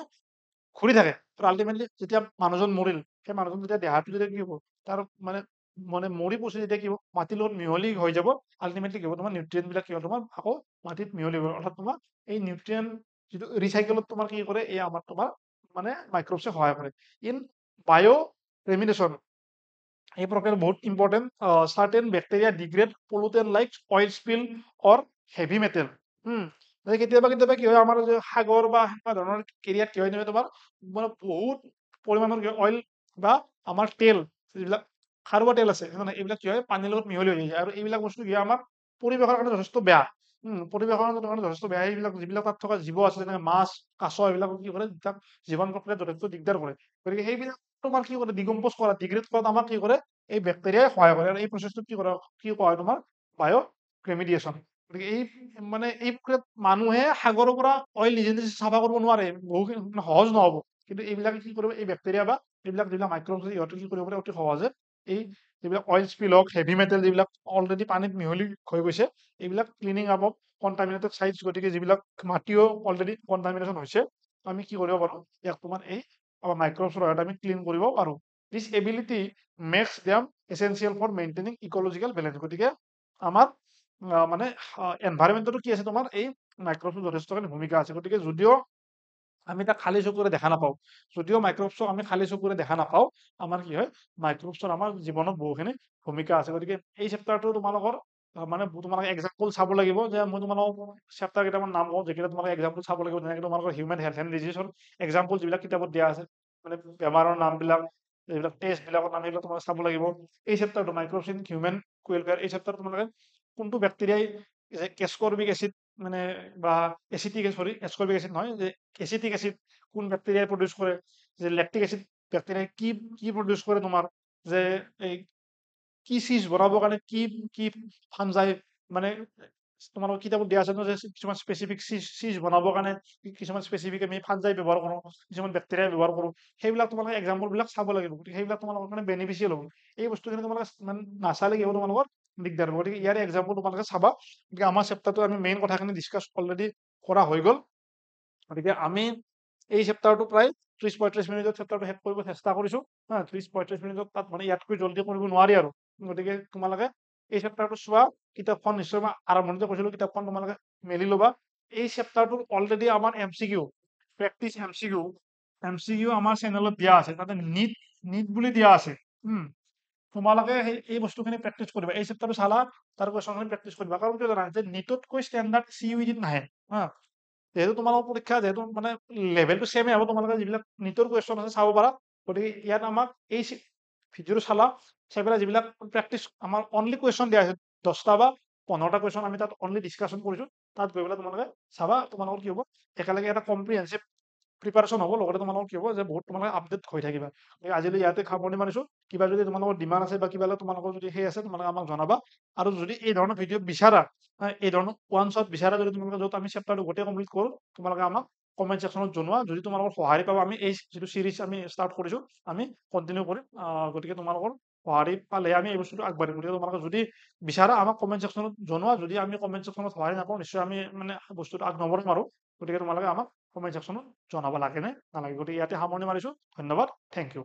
ঘূৰি থাকে আৰু আল্টিমেটলি যেতিয়া মানুহজন মৰিল সেই মানুহজন যেতিয়া দেহাটো যেতিয়া কি হ'ব তাৰ মানে মানে মৰি পচি যেতিয়া কি হ'ব মাটিৰ লগত মিহলি হৈ যাব আল্টিমেটলি কি হ'ব তোমাৰ নিউট্ৰিয়েন বিলাক কি হ'ব তোমাৰ আকৌ মাটিত মিহলি হ'ব অৰ্থাৎ তোমাৰ এই নিউট্ৰিয়েন যিটো ৰিচাইকেলত তোমাৰ কি কৰে এই আমাৰ তোমাৰ মানে মাইক্ৰবছে সহায় কৰে ইন বায়' ৰেমিনেশ্যন এই প্ৰক্ৰিয়া বহুত important certain bacteria degrade pollutant like oil spill or heavy metal কেতিয়াবা কেতিয়াবা কি হয় আমাৰ যে সাগৰ বা সেনেকুৱা ধৰণৰ কেৰিয়াত কি হয় নহয় তোমাৰ মানে বহুত পৰিমাণৰ অইল বা আমাৰ তেল যিবিলাক খাৰুৱা তেল আছে এইবিলাক কি হয় পানীৰ লগত মিহলি হৈ যায় আৰু এইবিলাক বস্তু কি হয় আমাৰ পৰিৱেশৰ কাৰণে যথেষ্ট বেয়া পৰিৱেশৰ কাৰণে যথেষ্ট বেয়া এইবিলাক যিবিলাক তাত থকা জীৱ আছে যেনেকে মাছ কাছ এইবিলাক কি কৰে তাক জীৱন প্ৰক্ৰিয়াত যথেষ্ট দিগদাৰ কৰে গতিকে সেইবিলাক তোমাৰ কি কৰে ডিকম্পোজ কৰা ডিগ্ৰেড কৰাত আমাক কি কৰে এই বেক্টেৰিয়াই সহায় কৰে আৰু এই প্ৰচেছটো কি কৰা কি কোৱা হয় তোমাৰ বায়' ৰেমিডিয়েশ্যন গতিকে এই মানে এই প্ৰক্ৰিয়াত মানুহে সাগৰৰ পৰা অইল নিজে নিজে চাফা কৰিব নোৱাৰে বহুখিনি সহজ নহ'ব কিন্তু এইবিলাকে কি কৰিব এই বেক্টেৰিয়া বা এইবিলাক যিবিলাক মাইক্ৰব ইহঁতে কি কৰিব পাৰে অতি সহজে এই যিবিলাক অইল স্পিল হওক হেভি মেটেল যিবিলাক অলৰেডি পানীত মিহলি হৈ গৈছে এইবিলাক ক্লিনিং আপ অফ কণ্টামিনেটেড চাইটছ গতিকে যিবিলাক মাটিও অলৰেডি কণ্টামিনেশ্যন হৈছে আমি কি কৰিব পাৰো ইয়াক তোমাৰ এই আমাৰ মাইক্ৰবছৰ সহায়ত আমি ক্লিন কৰিব পাৰো this ability makes them essential for maintaining ecological balance গতিকে আমাৰ মানে এনভাইৰমেণ্টতো কি আছে তোমাৰ এই মাইক্ৰবছৰ যথেষ্টখিনি ভূমিকা আছে গতিকে যদিও আমি তাক খালী চকুৰে দেখা নাপাওঁ যদিও মাইক্ৰবছক আমি খালী চকুৰে দেখা নাপাওঁ আমাৰ কি হয় মাইক্ৰবছৰ আমাৰ জীৱনত বহুখিনি ভূমিকা আছে গতিকে এই চেপ্টাৰটো তোমালোকৰ মানে তোমালোকে এক্সাম্পল চাব লাগিব যে মই তোমালোকক চেপ্টাৰ কেইটামান নাম কওঁ যিকেইটা তোমালোকে এক্সাম্পল চাব লাগিব যেনেকে তোমালোকৰ হিউমেন হেল্থ এণ্ড ডিজিজৰ এক্সাম্পল যিবিলাক কিতাপত দিয়া আছে মানে বেমাৰৰ নামবিলাক এইবিলাক টেষ্ট বিলাকৰ নাম এইবিলাক তোমালোকে চাব লাগিব এই চেপ্টাৰটো মাইক্ৰবছ ইন হিউমেন ৱেলফেয়াৰ এই চেপ্টাৰটো তোমালোকে কোনটো বেক্টেৰিয়াই এছকৰ্বিক এচিড মানে বা এছকৰ্বিক এচিড নহয় যে এচিটিক এচিড কোন বেক্টেৰিয়াই প্ৰডিউচ কৰে যে লেক্টিক এচিড বেক্টেৰিয়াই কি প্ৰডিউচ কৰে তোমাৰ যে এই কি চিজ বনাবৰ কাৰণে কি ফানজাই মানে তোমালোকৰ কিতাপত দিয়া আছে ন যে কিছুমান স্পেচিফিক চিজ বনাবৰ কাৰণে কিছুমান স্পেচিফিক আমি ফানজাই ব্যৱহাৰ কৰো কিছুমান বেক্টেৰিয়া ব্যৱহাৰ কৰো সেইবিলাক তোমালোকে এক্সাম্পল বিলাক চাব লাগিব গতিকে সেইবিলাক তোমালোকৰ কাৰণে বেনিফিচিয়েল হ'ব এই বস্তুখিনি তোমালোকে মানে নাচালে কি হ'ব তোমালোকৰ দিগদাৰ হ'ব গতিকে ইয়াৰে এক্সাম্পল তোমালোকে চাবা গতিকে আমাৰ চেপ্টাৰটো আমি মেইন কথাখিনি ডিছকাছ অলৰেডি কৰা হৈ গ'ল গতিকে আমি এই চেপ্টাৰটো প্ৰায় 30-35 মিনিটত চেপ্টাৰটো শেষ কৰিব চেষ্টা কৰিছো 30-35 মিনিটত তাত মানে ইয়াতকৈ জল্দি কৰিব নোৱাৰি আৰু গতিকে তোমালোকে এই চেপ্টাৰটো চোৱা কিতাপখন নিশ্চয় মই আৰম্ভণিতে কৈছিলো কিতাপখন তোমালোকে মেলি ল'বা এই চেপ্টাৰটোৰ অলৰেডি আমাৰ এমচিকিউ প্ৰেক্টিচ এমচিকিউ আমাৰ চেনেলত দিয়া আছে তাতে নিট বুলি দিয়া আছে তোমালোকে এই বস্তুখিনি প্ৰেক্টিচ কৰিবা এই চেপ্টাৰটো চালা তাৰ কুৱেশ্যনখিনি প্ৰেক্টিচ কৰিবা কাৰণ কিয় জানা যে নিটতকৈ ষ্টেণ্ডাৰ্ড CUET নাহে যেহেতু তোমালোকৰ পৰীক্ষা যেহেতু মানে লেভেলটো ছেমে হ'ব তোমালোকে যিবিলাক নিটৰ কুৱেশ্যন আছে চাব পাৰা গতিকে ইয়াত আমাক এই ভিডিঅ'টো চালা চাই পেলাই যিবিলাক প্ৰেক্টিচ আমাৰ অনলি কুৱেশ্যন দিয়া আছে 10টা বা 15টা কুৱেশ্যন আমি তাত অনলি ডিছকাশ্যন কৰিছো তাত গৈ পেলাই তোমালোকে চাবা তোমালোকৰ কি হ'ব একেলগে এটা কম্প্ৰিহেনচিভ প্ৰিপাৰেশ্যন হ'ব লগতে তোমালোকৰ কি হ'ব যে বহুত তোমালোকে আপডেট হৈ থাকিবা আজিলৈ ইয়াতে সামৰণি মাৰিছো কিবা যদি তোমালোকৰ ডিমাণ্ড আছে বা কিবা তোমালোকৰ যদি সেই আছে তোমালোকে আমাক জনাবা আৰু যদি এই ধৰণৰ ভিডিঅ' বিচাৰা এই ধৰণৰ ওৱান শ্বট বিচাৰা যদি তোমালোকে য'ত আমি চেপ্টাৰটো গোটেই কমপ্লিট কৰোঁ তোমালোকে আমাক কমেণ্ট ছেকশ্যনত জনোৱা যদি তোমালোকৰ সঁহাৰি পাব আমি এই যিটো চিৰিজ আমি ষ্টাৰ্ট কৰিছো আমি কণ্টিনিউ কৰিম গতিকে তোমালোকৰ সঁহাৰি পালে আমি এই বস্তুটো আগবাঢ়িম গতিকে তোমালোকে যদি বিচাৰা আমাক কমেণ্ট ছেকশ্যনত জনোৱা যদি আমি কমেণ্ট ছেকশ্যনত সঁহাৰি নাপাওঁ নিশ্চয় আমি মানে বস্তুটো আগ নবঢ়াম আৰু গতিকে তোমালোকে আমাক কমেণ্ট ছেকশ্যনত জনাব লাগে নে নালাগে গতিকে ইয়াতে সামৰণি মাৰিছো ধন্যবাদ থেংক ইউ